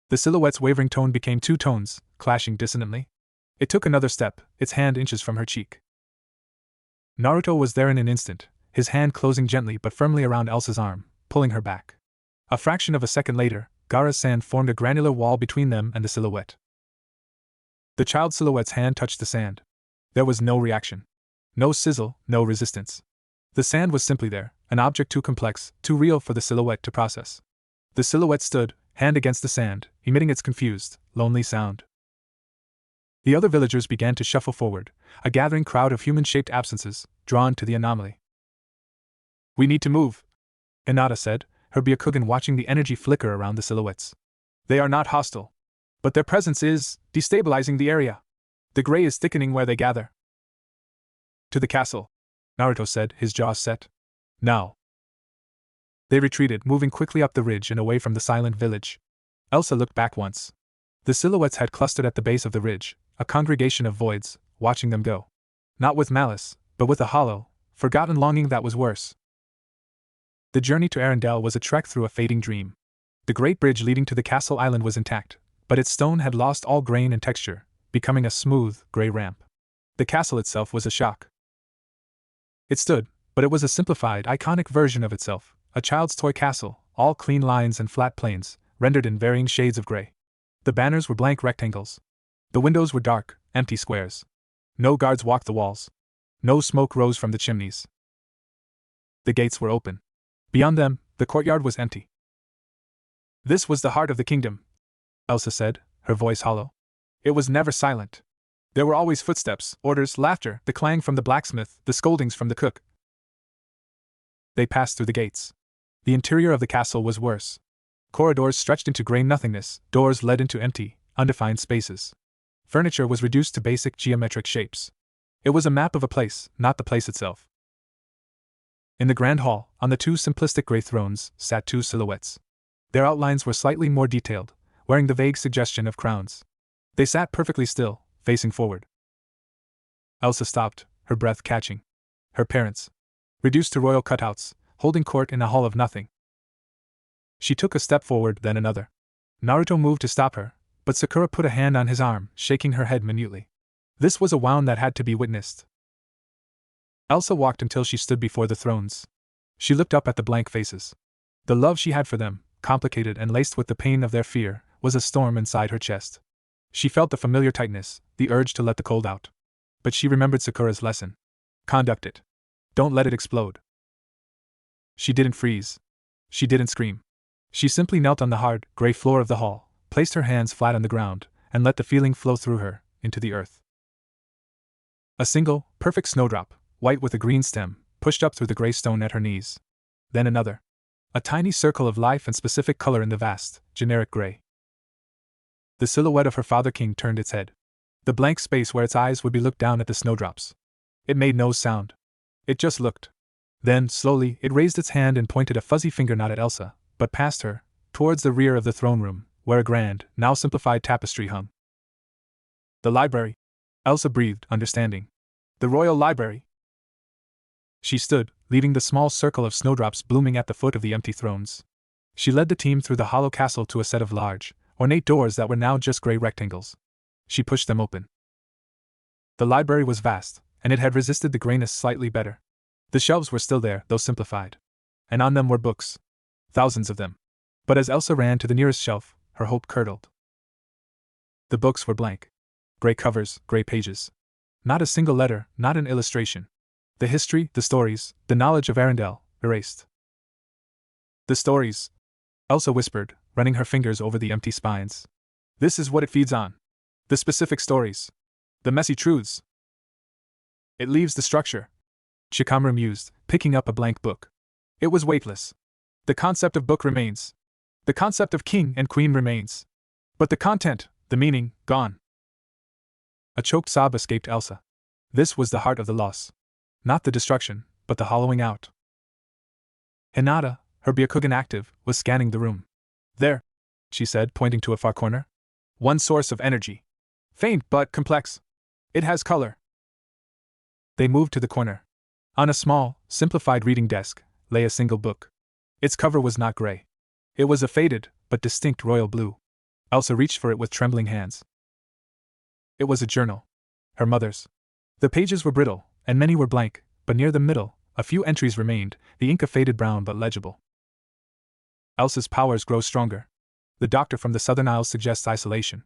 S1: The silhouette's wavering tone became 2 tones, clashing dissonantly. It took another step, its hand inches from her cheek. Naruto was there in an instant, his hand closing gently but firmly around Elsa's arm, pulling her back. A fraction of a second later, Gaara's sand formed a granular wall between them and the silhouette. The child silhouette's hand touched the sand. There was no reaction. No sizzle, no resistance. The sand was simply there, an object too complex, too real for the silhouette to process. The silhouette stood, hand against the sand, emitting its confused, lonely sound. The other villagers began to shuffle forward, a gathering crowd of human-shaped absences, drawn to the anomaly. We need to move, Hinata said, her Byakugan watching the energy flicker around the silhouettes. They are not hostile. But their presence is destabilizing the area. The gray is thickening where they gather. To the castle, Naruto said, his jaws set. Now. They retreated, moving quickly up the ridge and away from the silent village. Elsa looked back once. The silhouettes had clustered at the base of the ridge, a congregation of voids, watching them go. Not with malice, but with a hollow, forgotten longing that was worse. The journey to Arendelle was a trek through a fading dream. The great bridge leading to the castle island was intact, but its stone had lost all grain and texture, becoming a smooth, gray ramp. The castle itself was a shock. It stood, but it was a simplified, iconic version of itself, a child's toy castle, all clean lines and flat planes, rendered in varying shades of gray. The banners were blank rectangles. The windows were dark, empty squares. No guards walked the walls. No smoke rose from the chimneys. The gates were open. Beyond them, the courtyard was empty. This was the heart of the kingdom, Elsa said, her voice hollow. It was never silent. There were always footsteps, orders, laughter, the clang from the blacksmith, the scoldings from the cook. They passed through the gates. The interior of the castle was worse. Corridors stretched into gray nothingness, doors led into empty, undefined spaces. Furniture was reduced to basic geometric shapes. It was a map of a place, not the place itself. In the grand hall, on the two simplistic gray thrones, sat two silhouettes. Their outlines were slightly more detailed, wearing the vague suggestion of crowns. They sat perfectly still, facing forward. Elsa stopped, her breath catching. Her parents. Reduced to royal cutouts, holding court in a hall of nothing. She took a step forward, then another. Naruto moved to stop her, but Sakura put a hand on his arm, shaking her head minutely. This was a wound that had to be witnessed. Elsa walked until she stood before the thrones. She looked up at the blank faces. The love she had for them, complicated and laced with the pain of their fear, was a storm inside her chest. She felt the familiar tightness, the urge to let the cold out. But she remembered Sakura's lesson. Conduct it. Don't let it explode. She didn't freeze. She didn't scream. She simply knelt on the hard, gray floor of the hall, placed her hands flat on the ground, and let the feeling flow through her, into the earth. A single, perfect snowdrop, white with a green stem, pushed up through the gray stone at her knees. Then another. A tiny circle of life and specific color in the vast, generic gray. The silhouette of her father king turned its head. The blank space where its eyes would be looked down at the snowdrops. It made no sound. It just looked. Then, slowly, it raised its hand and pointed a fuzzy finger not at Elsa, but past her, towards the rear of the throne room, where a grand, now simplified tapestry hung. The library. Elsa breathed, understanding. The royal library. She stood, leaving the small circle of snowdrops blooming at the foot of the empty thrones. She led the team through the hollow castle to a set of large, ornate doors that were now just gray rectangles. She pushed them open. The library was vast, and it had resisted the grayness slightly better. The shelves were still there, though simplified. And on them were books. Thousands of them. But as Elsa ran to the nearest shelf, her hope curdled. The books were blank. Gray covers, gray pages. Not a single letter, not an illustration. The history, the stories, the knowledge of Arendelle, erased. The stories, Elsa whispered, running her fingers over the empty spines. This is what it feeds on. The specific stories. The messy truths. It leaves the structure. Shikamaru mused, picking up a blank book. It was weightless. The concept of book remains. The concept of king and queen remains. But the content, the meaning, gone. A choked sob escaped Elsa. This was the heart of the loss. Not the destruction, but the hollowing out. Hinata, her Byakugan active, was scanning the room. There, she said, pointing to a far corner. One source of energy. Faint but complex. It has color. They moved to the corner. On a small, simplified reading desk, lay a single book. Its cover was not gray. It was a faded, but distinct royal blue. Elsa reached for it with trembling hands. It was a journal. Her mother's. The pages were brittle, and many were blank, but near the middle, a few entries remained, the ink a faded brown but legible. Elsa's powers grow stronger. The doctor from the Southern Isles suggests isolation.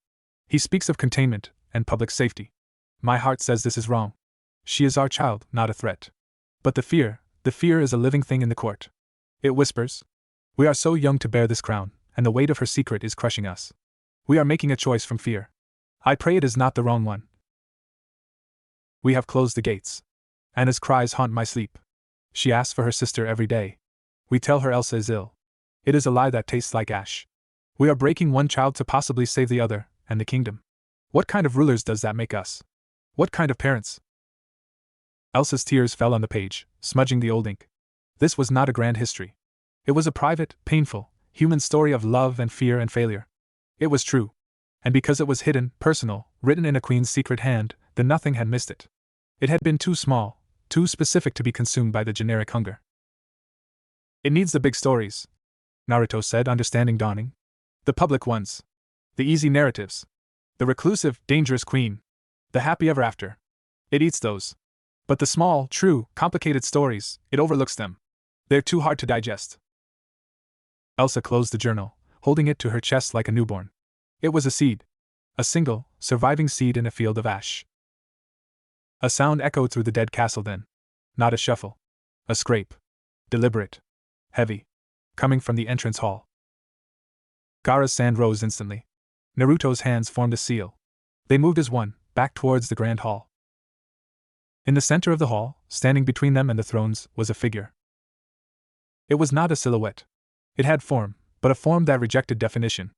S1: He speaks of containment and public safety. My heart says this is wrong. She is our child, not a threat. But the fear is a living thing in the court. It whispers. We are so young to bear this crown, and the weight of her secret is crushing us. We are making a choice from fear. I pray it is not the wrong one. We have closed the gates. Anna's cries haunt my sleep. She asks for her sister every day. We tell her Elsa is ill. It is a lie that tastes like ash. We are breaking one child to possibly save the other, and the kingdom. What kind of rulers does that make us? What kind of parents? Elsa's tears fell on the page, smudging the old ink. This was not a grand history. It was a private, painful, human story of love and fear and failure. It was true. And because it was hidden, personal, written in a queen's secret hand, then nothing had missed it. It had been too small, too specific to be consumed by the generic hunger. It needs the big stories, Naruto said, understanding dawning. The public ones. The easy narratives. The reclusive, dangerous queen. The happy ever after. It eats those. But the small, true, complicated stories, it overlooks them. They're too hard to digest. Elsa closed the journal, holding it to her chest like a newborn. It was a seed. A single, surviving seed in a field of ash. A sound echoed through the dead castle then. Not a shuffle. A scrape. Deliberate. Heavy. Coming from the entrance hall. Gaara's hand rose instantly. Naruto's hands formed a seal. They moved as one, back towards the grand hall. In the center of the hall, standing between them and the thrones, was a figure. It was not a silhouette. It had form, but a form that rejected definition.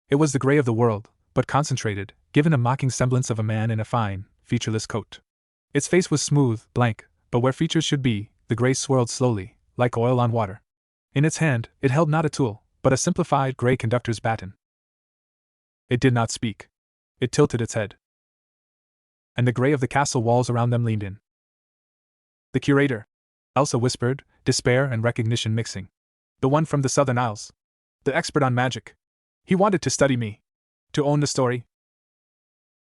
S1: It was the gray of the world, but concentrated, given a mocking semblance of a man in a fine, featureless coat. Its face was smooth, blank, but where features should be, the gray swirled slowly, like oil on water. In its hand, it held not a tool, but a simplified gray conductor's baton. It did not speak. It tilted its head. And the gray of the castle walls around them leaned in. The curator, Elsa whispered, despair and recognition mixing. The one from the Southern Isles. The expert on magic. He wanted to study me. To own the story.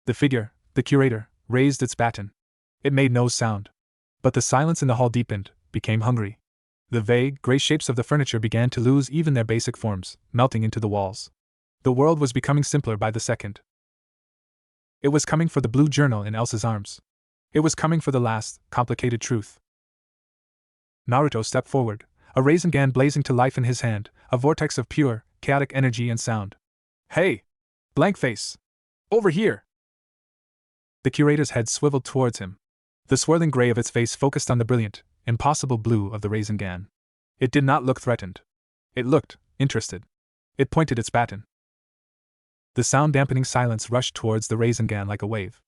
S1: The figure, the curator, raised its baton. It made no sound. But the silence in the hall deepened, became hungry. The vague, gray shapes of the furniture began to lose even their basic forms, melting into the walls. The world was becoming simpler by the second. It was coming for the blue journal in Elsa's arms. It was coming for the last, complicated truth. Naruto stepped forward, a Rasengan blazing to life in his hand, a vortex of pure, chaotic energy and sound. Hey! Blankface! Over here! The curator's head swiveled towards him. The swirling gray of its face focused on the brilliant, impossible blue of the Rasengan. It did not look threatened. It looked interested. It pointed its baton. The sound-dampening silence rushed towards the Rasengan like a wave.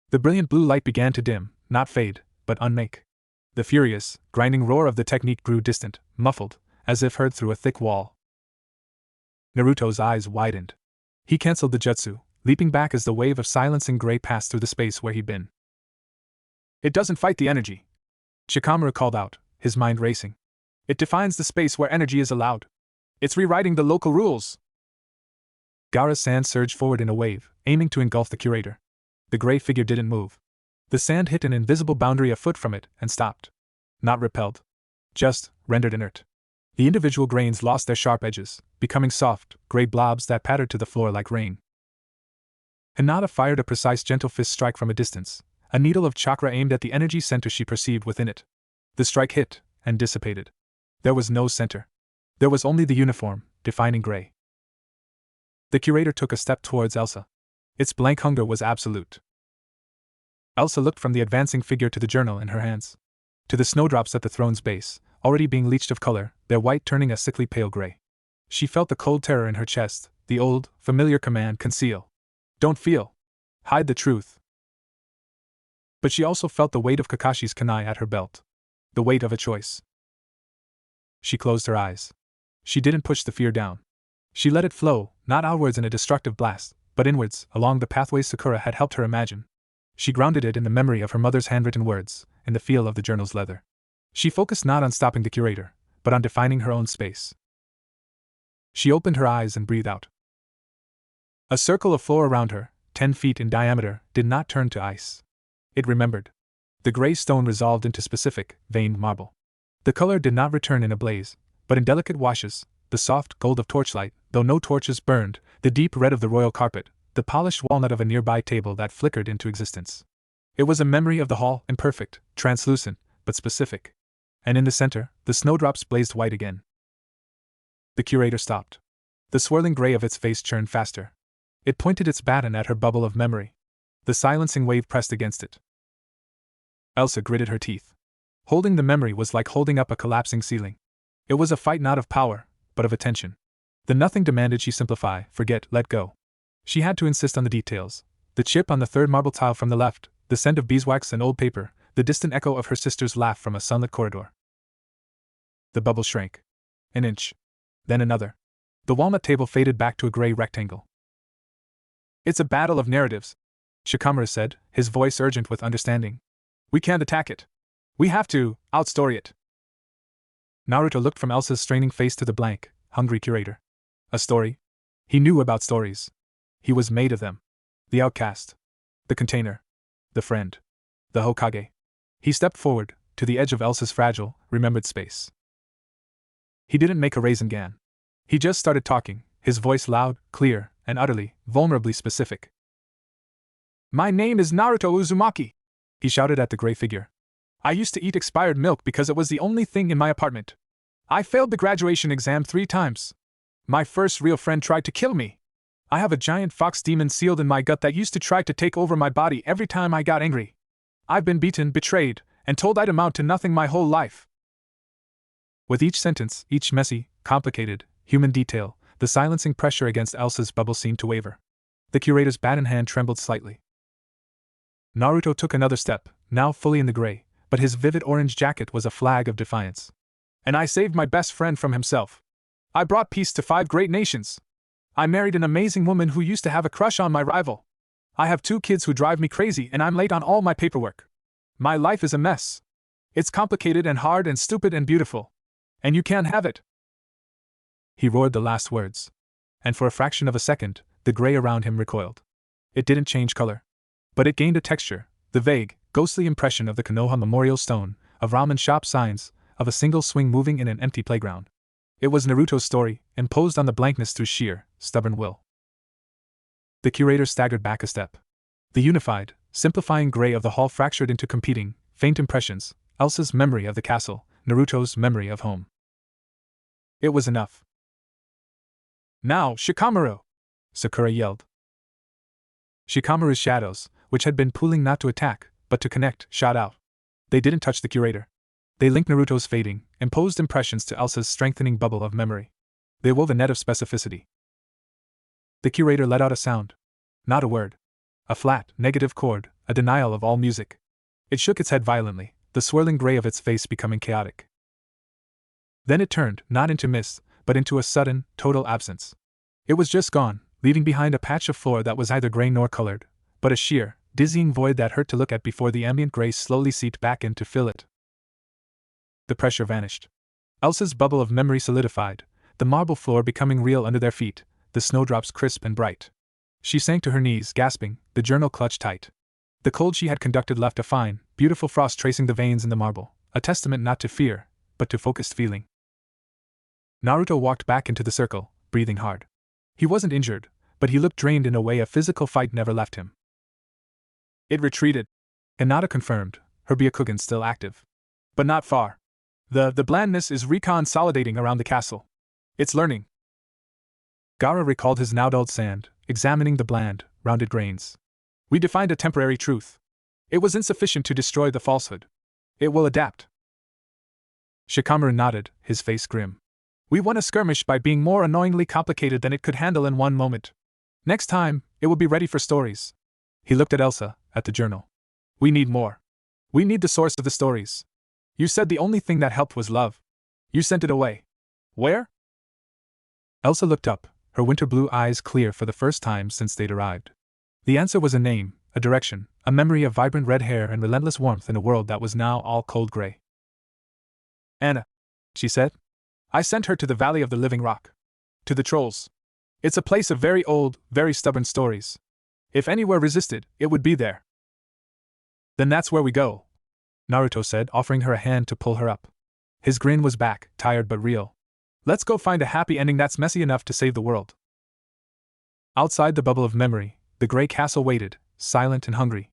S1: The brilliant blue light began to dim, not fade, but unmake. The furious, grinding roar of the technique grew distant, muffled, as if heard through a thick wall. Naruto's eyes widened. He cancelled the jutsu, leaping back as the wave of silencing gray passed through the space where he'd been. It doesn't fight the energy, Shikamaru called out, his mind racing. It defines the space where energy is allowed. It's rewriting the local rules. Gaara's sand surged forward in a wave, aiming to engulf the curator. The gray figure didn't move. The sand hit an invisible boundary a foot from it and stopped. Not repelled. Just rendered inert. The individual grains lost their sharp edges, becoming soft, gray blobs that pattered to the floor like rain. Hinata fired a precise gentle fist strike from a distance, a needle of chakra aimed at the energy center she perceived within it. The strike hit, and dissipated. There was no center. There was only the uniform, defining gray. The curator took a step towards Elsa. Its blank hunger was absolute. Elsa looked from the advancing figure to the journal in her hands. To the snowdrops at the throne's base, already being leached of color, their white turning a sickly pale gray. She felt the cold terror in her chest, the old, familiar command: conceal. Don't feel. Hide the truth. But she also felt the weight of Kakashi's kunai at her belt. The weight of a choice. She closed her eyes. She didn't push the fear down. She let it flow, not outwards in a destructive blast, but inwards, along the pathways Sakura had helped her imagine. She grounded it in the memory of her mother's handwritten words, in the feel of the journal's leather. She focused not on stopping the curator, but on defining her own space. She opened her eyes and breathed out. A circle of floor around her, 10 feet in diameter, did not turn to ice. It remembered. The gray stone resolved into specific, veined marble. The color did not return in a blaze, but in delicate washes, the soft gold of torchlight, though no torches burned, the deep red of the royal carpet, the polished walnut of a nearby table that flickered into existence. It was a memory of the hall, imperfect, translucent, but specific. And in the center, the snowdrops blazed white again. The curator stopped. The swirling gray of its face churned faster. It pointed its baton at her bubble of memory. The silencing wave pressed against it. Elsa gritted her teeth. Holding the memory was like holding up a collapsing ceiling. It was a fight not of power, but of attention. The nothing demanded she simplify, forget, let go. She had to insist on the details. The chip on the third marble tile from the left, the scent of beeswax and old paper, the distant echo of her sister's laugh from a sunlit corridor. The bubble shrank. An inch. Then another. The walnut table faded back to a gray rectangle. It's a battle of narratives, Shikamaru said, his voice urgent with understanding. We can't attack it. We have to outstory it. Naruto looked from Elsa's straining face to the blank, hungry curator. A story? He knew about stories. He was made of them. The outcast. The container. The friend. The Hokage. He stepped forward, to the edge of Elsa's fragile, remembered space. He didn't make a Rasengan. He just started talking, his voice loud, clear, and utterly, vulnerably specific. "My name is Naruto Uzumaki," he shouted at the gray figure. "I used to eat expired milk because it was the only thing in my apartment. I failed the graduation exam 3 times. My first real friend tried to kill me. I have a giant fox demon sealed in my gut that used to try to take over my body every time I got angry. I've been beaten, betrayed, and told I'd amount to nothing my whole life." With each sentence, each messy, complicated, human detail, the silencing pressure against Elsa's bubble seemed to waver. The curator's baton hand trembled slightly. Naruto took another step, now fully in the gray, but his vivid orange jacket was a flag of defiance. "And I saved my best friend from himself. I brought peace to 5 great nations. I married an amazing woman who used to have a crush on my rival. I have 2 kids who drive me crazy and I'm late on all my paperwork. My life is a mess. It's complicated and hard and stupid and beautiful. And you can't have it." He roared the last words. And for a fraction of a second, the gray around him recoiled. It didn't change color. But it gained a texture, the vague, ghostly impression of the Konoha memorial stone, of ramen shop signs, of a single swing moving in an empty playground. It was Naruto's story, imposed on the blankness through sheer, stubborn will. The curator staggered back a step. The unified, simplifying gray of the hall fractured into competing, faint impressions, Elsa's memory of the castle, Naruto's memory of home. It was enough. "Now, Shikamaru!" Sakura yelled. Shikamaru's shadows, which had been pooling not to attack, but to connect, shot out. They didn't touch the curator. They linked Naruto's fading, imposed impressions to Elsa's strengthening bubble of memory. They wove a net of specificity. The curator let out a sound. Not a word. A flat, negative chord, a denial of all music. It shook its head violently, the swirling gray of its face becoming chaotic. Then it turned, not into mist, but into a sudden, total absence. It was just gone, leaving behind a patch of floor that was neither gray nor colored, but a sheer, dizzying void that hurt to look at before the ambient gray slowly seeped back in to fill it. The pressure vanished. Elsa's bubble of memory solidified, the marble floor becoming real under their feet, the snowdrops crisp and bright. She sank to her knees, gasping, the journal clutched tight. The cold she had conducted left a fine, beautiful frost tracing the veins in the marble, a testament not to fear, but to focused feeling. Naruto walked back into the circle, breathing hard. He wasn't injured, but he looked drained in a way a physical fight never left him. It retreated. Hinata confirmed, her Byakugan still active. But not far. The blandness is reconsolidating around the castle. It's learning. Gaara recalled his now dulled sand, examining the bland, rounded grains. We defined a temporary truth. It was insufficient to destroy the falsehood. It will adapt. Shikamaru nodded, his face grim. We won a skirmish by being more annoyingly complicated than it could handle in one moment. Next time, it will be ready for stories. He looked at Elsa, at the journal. We need more. We need the source of the stories. You said the only thing that helped was love. You sent it away. Where? Elsa looked up, her winter blue eyes clear for the first time since they'd arrived. The answer was a name, a direction, a memory of vibrant red hair and relentless warmth in a world that was now all cold gray. Anna, she said. I sent her to the Valley of the Living Rock. To the trolls. It's a place of very old, very stubborn stories. If anywhere resisted, it would be there. Then that's where we go, Naruto said, offering her a hand to pull her up. His grin was back, tired but real. Let's go find a happy ending that's messy enough to save the world. Outside the bubble of memory, the gray castle waited, silent and hungry.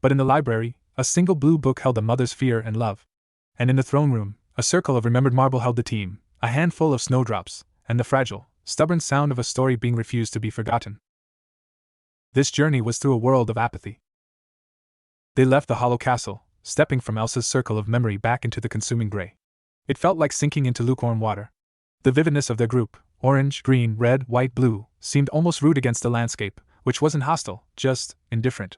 S1: But in the library, a single blue book held a mother's fear and love. And in the throne room, a circle of remembered marble held the team, a handful of snowdrops, and the fragile, stubborn sound of a story being refused to be forgotten. This journey was through a world of apathy. They left the hollow castle, stepping from Elsa's circle of memory back into the consuming gray. It felt like sinking into lukewarm water. The vividness of their group, orange, green, red, white, blue, seemed almost rude against the landscape, which wasn't hostile, just indifferent.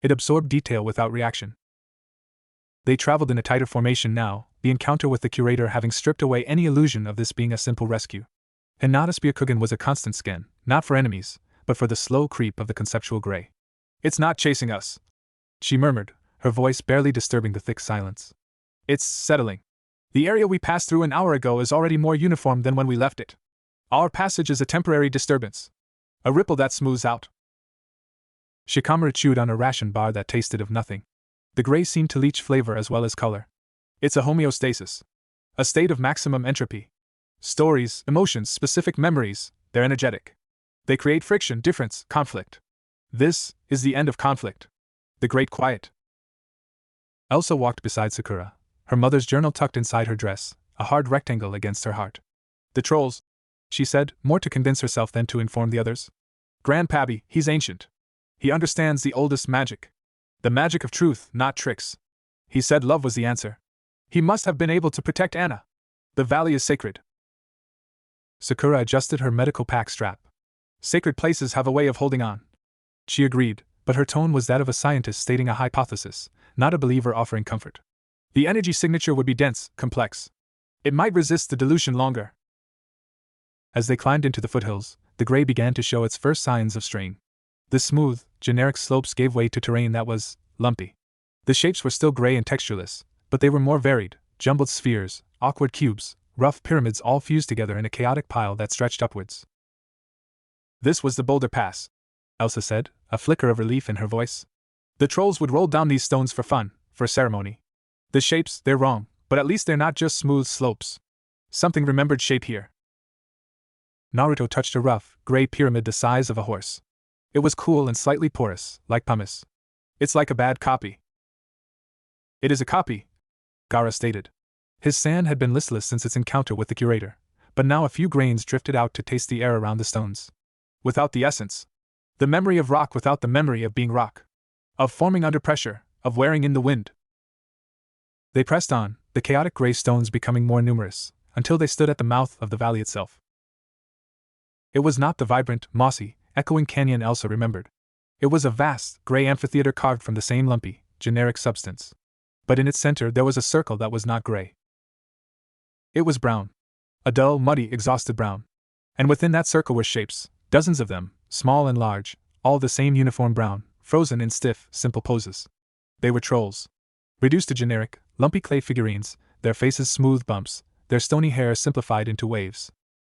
S1: It absorbed detail without reaction. They traveled in a tighter formation now, the encounter with the curator having stripped away any illusion of this being a simple rescue. Hinata's Byakugan was a constant scan, not for enemies, but for the slow creep of the conceptual gray. It's not chasing us, she murmured, her voice barely disturbing the thick silence. It's settling. The area we passed through an hour ago is already more uniform than when we left it. Our passage is a temporary disturbance. A ripple that smooths out. Shikamaru chewed on a ration bar that tasted of nothing. The gray seemed to leach flavor as well as color. It's a homeostasis. A state of maximum entropy. Stories, emotions, specific memories, they're energetic. They create friction, difference, conflict. This is the end of conflict. The great quiet. Elsa walked beside Sakura, her mother's journal tucked inside her dress, a hard rectangle against her heart. The trolls, she said, more to convince herself than to inform the others. Grandpappy, he's ancient. He understands the oldest magic. The magic of truth, not tricks. He said love was the answer. He must have been able to protect Anna. The valley is sacred. Sakura adjusted her medical pack strap. Sacred places have a way of holding on. She agreed, but her tone was that of a scientist stating a hypothesis, not a believer offering comfort. The energy signature would be dense, complex. It might resist the dilution longer. As they climbed into the foothills, the gray began to show its first signs of strain. The smooth, generic slopes gave way to terrain that was lumpy. The shapes were still gray and textureless, but they were more varied, jumbled spheres, awkward cubes, rough pyramids all fused together in a chaotic pile that stretched upwards. This was the Boulder Pass, Elsa said, a flicker of relief in her voice. The trolls would roll down these stones for fun, for ceremony. The shapes, they're wrong, but at least they're not just smooth slopes. Something remembered shape here. Naruto touched a rough, gray pyramid the size of a horse. It was cool and slightly porous, like pumice. It's like a bad copy. It is a copy, Gaara stated. His sand had been listless since its encounter with the curator, but now a few grains drifted out to taste the air around the stones. Without the essence. The memory of rock without the memory of being rock. Of forming under pressure, of wearing in the wind. They pressed on, the chaotic gray stones becoming more numerous, until they stood at the mouth of the valley itself. It was not the vibrant, mossy, echoing canyon Elsa remembered. It was a vast, gray amphitheater carved from the same lumpy, generic substance. But in its center there was a circle that was not gray. It was brown. A dull, muddy, exhausted brown. And within that circle were shapes, dozens of them, small and large, all the same uniform brown, frozen in stiff, simple poses. They were trolls. Reduced to generic, lumpy clay figurines, their faces smooth bumps, their stony hair simplified into waves.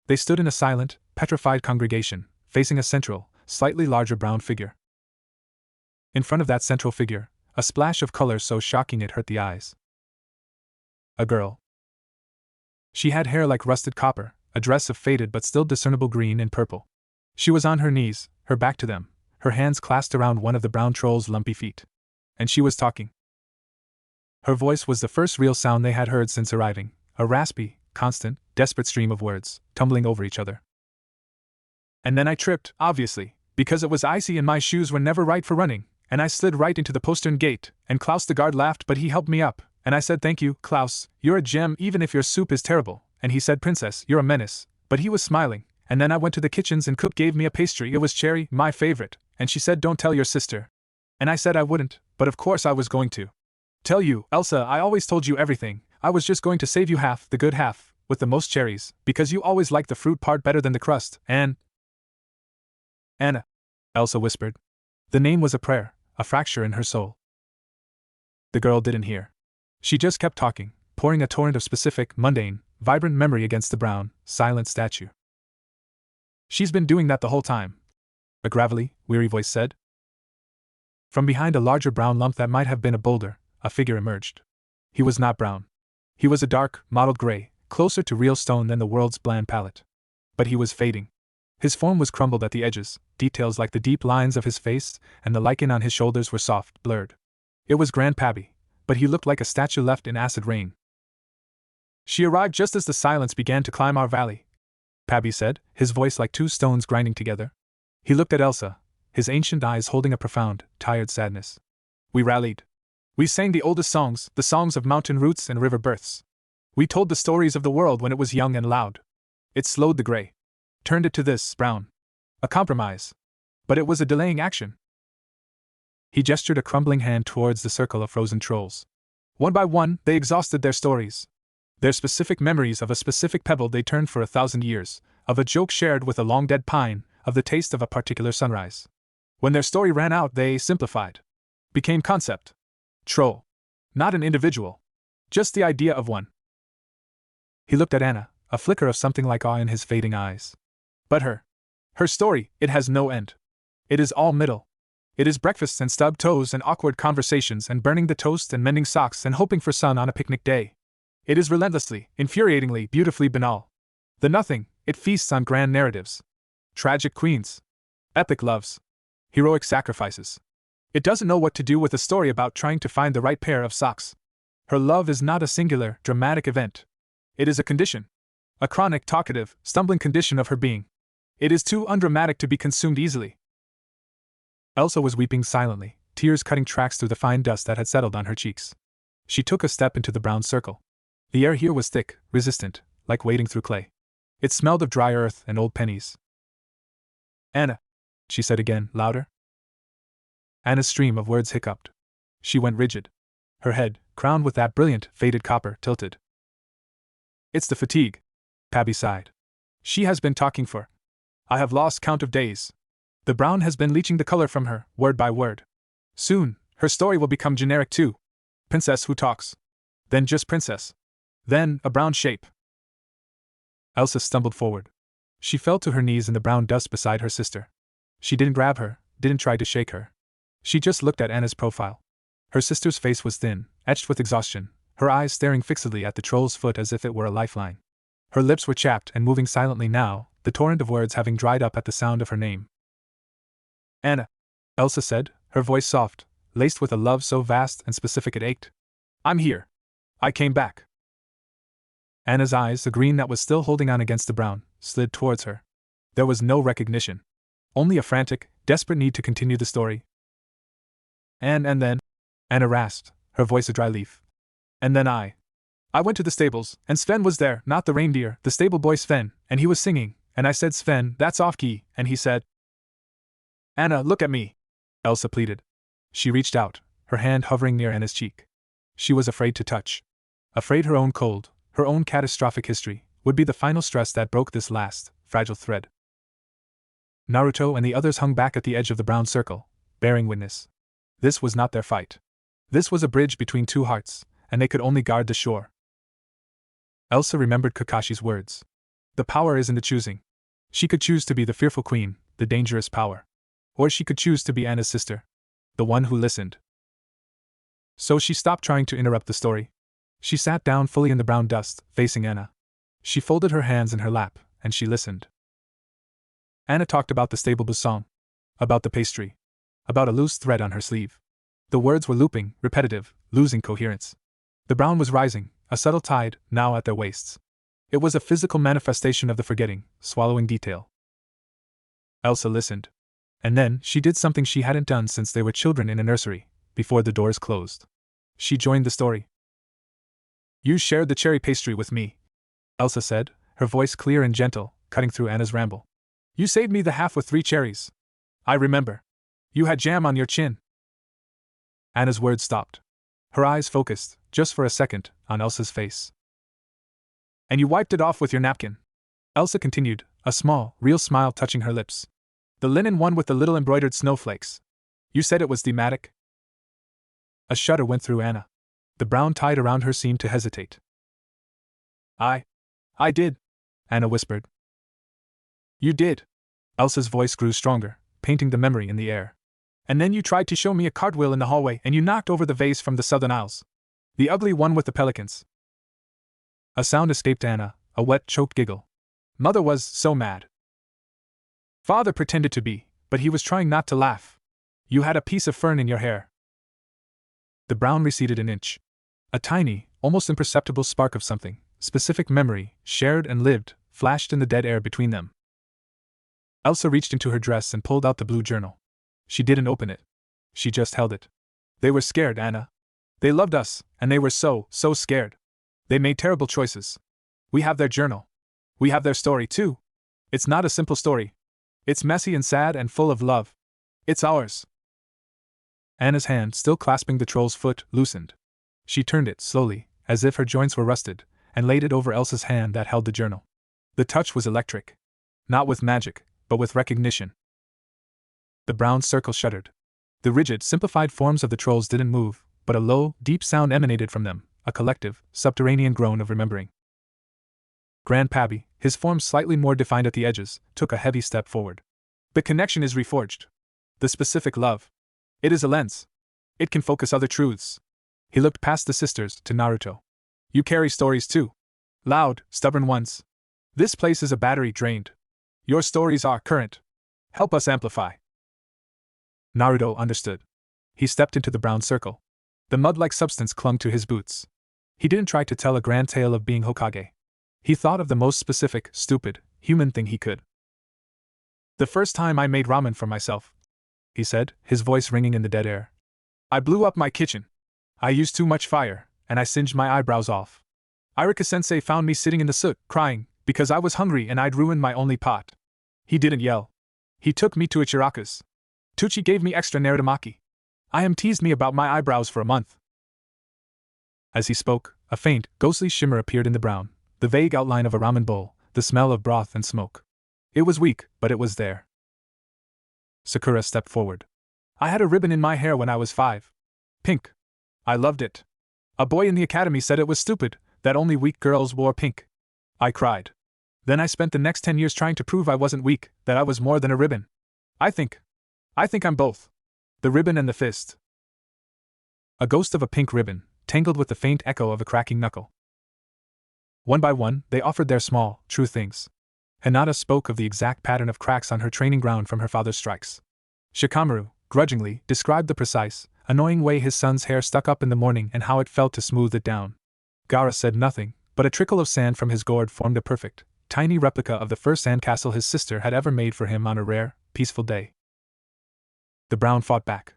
S1: They stood in a silent, petrified congregation, facing a central, slightly larger brown figure. In front of that central figure, a splash of color so shocking it hurt the eyes. A girl. She had hair like rusted copper, a dress of faded but still discernible green and purple. She was on her knees, her back to them, her hands clasped around one of the brown troll's lumpy feet. And she was talking. Her voice was the first real sound they had heard since arriving, a raspy, constant, desperate stream of words, tumbling over each other. And then I tripped, obviously, because it was icy and my shoes were never right for running, and I slid right into the postern gate, and Klaus the guard laughed but he helped me up, and I said thank you, Klaus, you're a gem even if your soup is terrible, and he said princess, you're a menace, but he was smiling, and then I went to the kitchens and cook gave me a pastry, it was cherry, my favorite, and she said don't tell your sister. And I said I wouldn't, but of course I was going to. Tell you, Elsa, I always told you everything, I was just going to save you half, the good half, with the most cherries, because you always liked the fruit part better than the crust, and… Anna, Elsa whispered. The name was a prayer, a fracture in her soul. The girl didn't hear. She just kept talking, pouring a torrent of specific, mundane, vibrant memory against the brown, silent statue. She's been doing that the whole time, a gravelly, weary voice said. From behind a larger brown lump that might have been a boulder, a figure emerged. He was not brown. He was a dark, mottled gray, closer to real stone than the world's bland palette. But he was fading. His form was crumbled at the edges, details like the deep lines of his face and the lichen on his shoulders were soft, blurred. It was Grandpappy, but he looked like a statue left in acid rain. She arrived just as the silence began to climb our valley, Pappy said, his voice like two stones grinding together. He looked at Elsa, his ancient eyes holding a profound, tired sadness. We rallied. We sang the oldest songs, the songs of mountain roots and river births. We told the stories of the world when it was young and loud. It slowed the gray. Turned it to this, brown. A compromise. But it was a delaying action. He gestured a crumbling hand towards the circle of frozen trolls. One by one, they exhausted their stories. Their specific memories of a specific pebble they turned for 1,000 years, of a joke shared with a long-dead pine, of the taste of a particular sunrise. When their story ran out, they simplified. Became concept. Troll. Not an individual. Just the idea of one. He looked at Anna, a flicker of something like awe in his fading eyes. But her story, it has no end. It is all middle. It is breakfasts and stubbed toes and awkward conversations and burning the toast and mending socks and hoping for sun on a picnic day. It is relentlessly, infuriatingly, beautifully banal. The nothing, it feasts on grand narratives. Tragic queens. Epic loves. Heroic sacrifices. It doesn't know what to do with a story about trying to find the right pair of socks. Her love is not a singular, dramatic event. It is a condition. A chronic, talkative, stumbling condition of her being. It is too undramatic to be consumed easily. Elsa was weeping silently, tears cutting tracks through the fine dust that had settled on her cheeks. She took a step into the brown circle. The air here was thick, resistant, like wading through clay. It smelled of dry earth and old pennies. "Anna," she said again, louder. Anna's stream of words hiccuped. She went rigid. Her head, crowned with that brilliant, faded copper, tilted. "It's the fatigue," Pabby sighed. "She has been talking for. I have lost count of days. The brown has been leaching the color from her, word by word. Soon, her story will become generic too. Princess who talks. Then just princess. Then, a brown shape." Elsa stumbled forward. She fell to her knees in the brown dust beside her sister. She didn't grab her, didn't try to shake her. She just looked at Anna's profile. Her sister's face was thin, etched with exhaustion, her eyes staring fixedly at the troll's foot as if it were a lifeline. Her lips were chapped and moving silently now, the torrent of words having dried up at the sound of her name. "Anna," Elsa said, her voice soft, laced with a love so vast and specific it ached. "I'm here. I came back." Anna's eyes, the green that was still holding on against the brown, slid towards her. There was no recognition. Only a frantic, desperate need to continue the story. And then, Anna rasped, her voice a dry leaf. "And then I went to the stables, and Sven was there, not the reindeer, the stable boy Sven, and he was singing, and I said, 'Sven, that's off-key,' and he said..." "Anna, look at me," Elsa pleaded. She reached out, her hand hovering near Anna's cheek. She was afraid to touch. Afraid her own cold, her own catastrophic history, would be the final stress that broke this last, fragile thread. Naruto and the others hung back at the edge of the brown circle, bearing witness. This was not their fight. This was a bridge between two hearts, and they could only guard the shore. Elsa remembered Kakashi's words. The power is in the choosing. She could choose to be the fearful queen, the dangerous power. Or she could choose to be Anna's sister. The one who listened. So she stopped trying to interrupt the story. She sat down fully in the brown dust, facing Anna. She folded her hands in her lap, and she listened. Anna talked about the stable song. About the pastry. About a loose thread on her sleeve. The words were looping, repetitive, losing coherence. The brown was rising, a subtle tide, now at their waists. It was a physical manifestation of the forgetting, swallowing detail. Elsa listened. And then, she did something she hadn't done since they were children in a nursery, before the doors closed. She joined the story. "You shared the cherry pastry with me," Elsa said, her voice clear and gentle, cutting through Anna's ramble. "You saved me the half with 3 cherries. I remember. You had jam on your chin." Anna's words stopped. Her eyes focused, just for a second, on Elsa's face. "And you wiped it off with your napkin," Elsa continued, a small, real smile touching her lips. "The linen one with the little embroidered snowflakes. You said it was thematic?" A shudder went through Anna. The brown tide around her seemed to hesitate. I did," Anna whispered. "You did." Elsa's voice grew stronger, painting the memory in the air. "And then you tried to show me a cartwheel in the hallway and you knocked over the vase from the Southern Isles. The ugly one with the pelicans." A sound escaped Anna, a wet, choked giggle. "Mother was so mad. Father pretended to be, but he was trying not to laugh. You had a piece of fern in your hair." The brown receded an inch. A tiny, almost imperceptible spark of something, specific memory, shared and lived, flashed in the dead air between them. Elsa reached into her dress and pulled out the blue journal. She didn't open it. She just held it. "They were scared, Anna. They loved us, and they were so scared. They made terrible choices. We have their journal. We have their story, too. It's not a simple story. It's messy and sad and full of love. It's ours." Anna's hand, still clasping the troll's foot, loosened. She turned it, slowly, as if her joints were rusted, and laid it over Elsa's hand that held the journal. The touch was electric. Not with magic, but with recognition. The brown circle shuddered. The rigid, simplified forms of the trolls didn't move, but a low, deep sound emanated from them, a collective, subterranean groan of remembering. Grandpappy, his form slightly more defined at the edges, took a heavy step forward. "The connection is reforged. The specific love. It is a lens. It can focus other truths. He looked past the sisters to Naruto. You carry stories too. Loud, stubborn ones. This place is a battery drained. Your stories are current. Help us amplify. Naruto understood. He stepped into the brown circle. The mud-like substance clung to his boots. He didn't try to tell a grand tale of being Hokage. He thought of the most specific, stupid, human thing he could. The first time I made ramen for myself, he said, his voice ringing in the dead air. I blew up my kitchen. I used too much fire, and I singed my eyebrows off. Irika-sensei found me sitting in the soot, crying, because I was hungry and I'd ruined my only pot. He didn't yell. He took me to Ichiraku's. Tucci gave me extra narutomaki. I am teased me about my eyebrows for a month. As he spoke, a faint, ghostly shimmer appeared in the brown, the vague outline of a ramen bowl, the smell of broth and smoke. It was weak, but it was there. Sakura stepped forward. I had a ribbon in my hair when I was 5. Pink. I loved it. A boy in the academy said it was stupid, that only weak girls wore pink. I cried. Then I spent the next 10 years trying to prove I wasn't weak, that I was more than a ribbon. I think I'm both. The ribbon and the fist. A ghost of a pink ribbon, tangled with the faint echo of a cracking knuckle. One by one, they offered their small, true things. Hinata spoke of the exact pattern of cracks on her training ground from her father's strikes. Shikamaru, grudgingly, described the precise, annoying way his son's hair stuck up in the morning and how it felt to smooth it down. Gaara said nothing, but a trickle of sand from his gourd formed a perfect, tiny replica of the first sandcastle his sister had ever made for him on a rare, peaceful day. The brown fought back.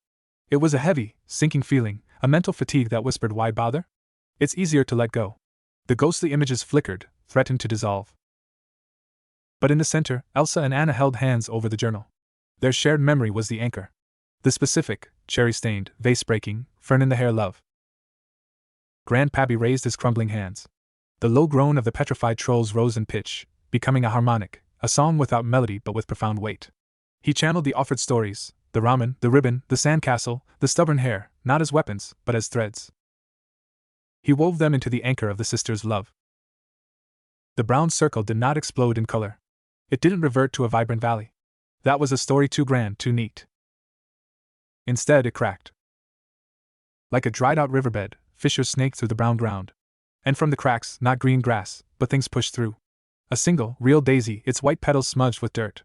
S1: It was a heavy, sinking feeling, a mental fatigue that whispered, why bother? It's easier to let go. The ghostly images flickered, threatened to dissolve. But in the center, Elsa and Anna held hands over the journal. Their shared memory was the anchor. The specific, cherry-stained, vase-breaking, fern-in-the-hair love. Grandpappy raised his crumbling hands. The low groan of the petrified trolls rose in pitch, becoming a harmonic, a song without melody but with profound weight. He channeled the offered stories, the ramen, the ribbon, the sandcastle, the stubborn hair, not as weapons, but as threads. He wove them into the anchor of the sisters' love. The brown circle did not explode in color. It didn't revert to a vibrant valley. That was a story too grand, too neat. Instead, it cracked. Like a dried-out riverbed, fissures snaked through the brown ground. And from the cracks, not green grass, but things pushed through. A single, real daisy, its white petals smudged with dirt.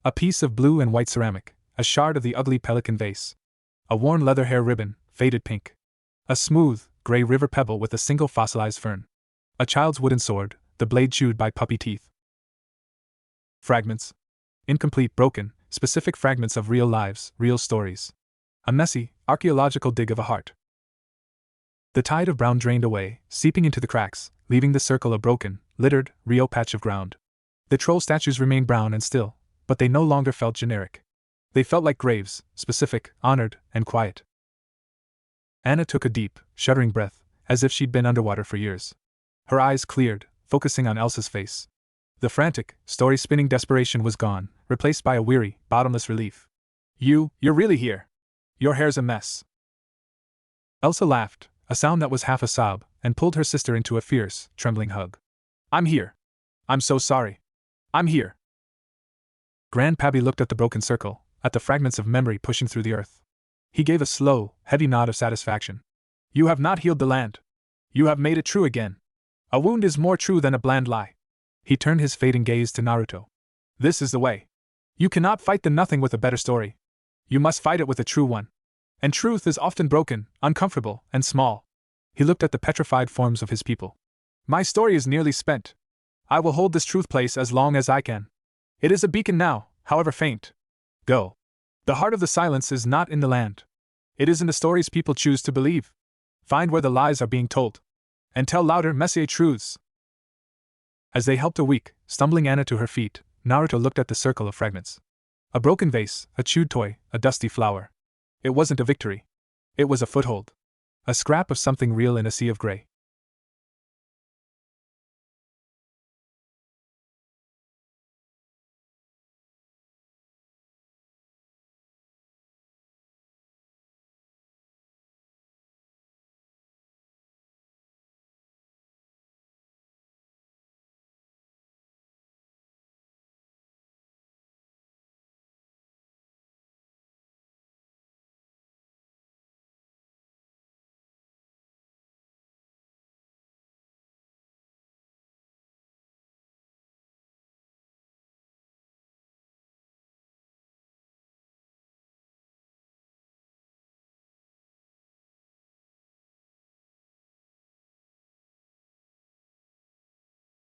S1: A piece of blue and white ceramic, a shard of the ugly pelican vase. A worn leather hair ribbon, faded pink. A smooth, gray river pebble with a single fossilized fern. A child's wooden sword, the blade chewed by puppy teeth. Fragments. Incomplete, broken, specific fragments of real lives, real stories. A messy, archaeological dig of a heart. The tide of brown drained away, seeping into the cracks, leaving the circle a broken, littered, real patch of ground. The troll statues remained brown and still, but they no longer felt generic. They felt like graves, specific, honored, and quiet. Anna took a deep, shuddering breath, as if she'd been underwater for years. Her eyes cleared, focusing on Elsa's face. The frantic, story-spinning desperation was gone, replaced by a weary, bottomless relief. You're really here. Your hair's a mess. Elsa laughed, a sound that was half a sob, and pulled her sister into a fierce, trembling hug. I'm here. I'm so sorry. I'm here. Grandpappy looked at the broken circle, at the fragments of memory pushing through the earth. He gave a slow, heavy nod of satisfaction. You have not healed the land. You have made it true again. A wound is more true than a bland lie. He turned his fading gaze to Naruto. This is the way. You cannot fight the nothing with a better story. You must fight it with a true one. And truth is often broken, uncomfortable, and small. He looked at the petrified forms of his people. My story is nearly spent. I will hold this truth place as long as I can. It is a beacon now, however faint. Go. The heart of the silence is not in the land. It is in the stories people choose to believe. Find where the lies are being told. And tell louder, messier truths. As they helped a weak, stumbling Anna to her feet, Naruto looked at the circle of fragments. A broken vase, a chewed toy, a dusty flower. It wasn't a victory. It was a foothold. A scrap of something real in a sea of gray.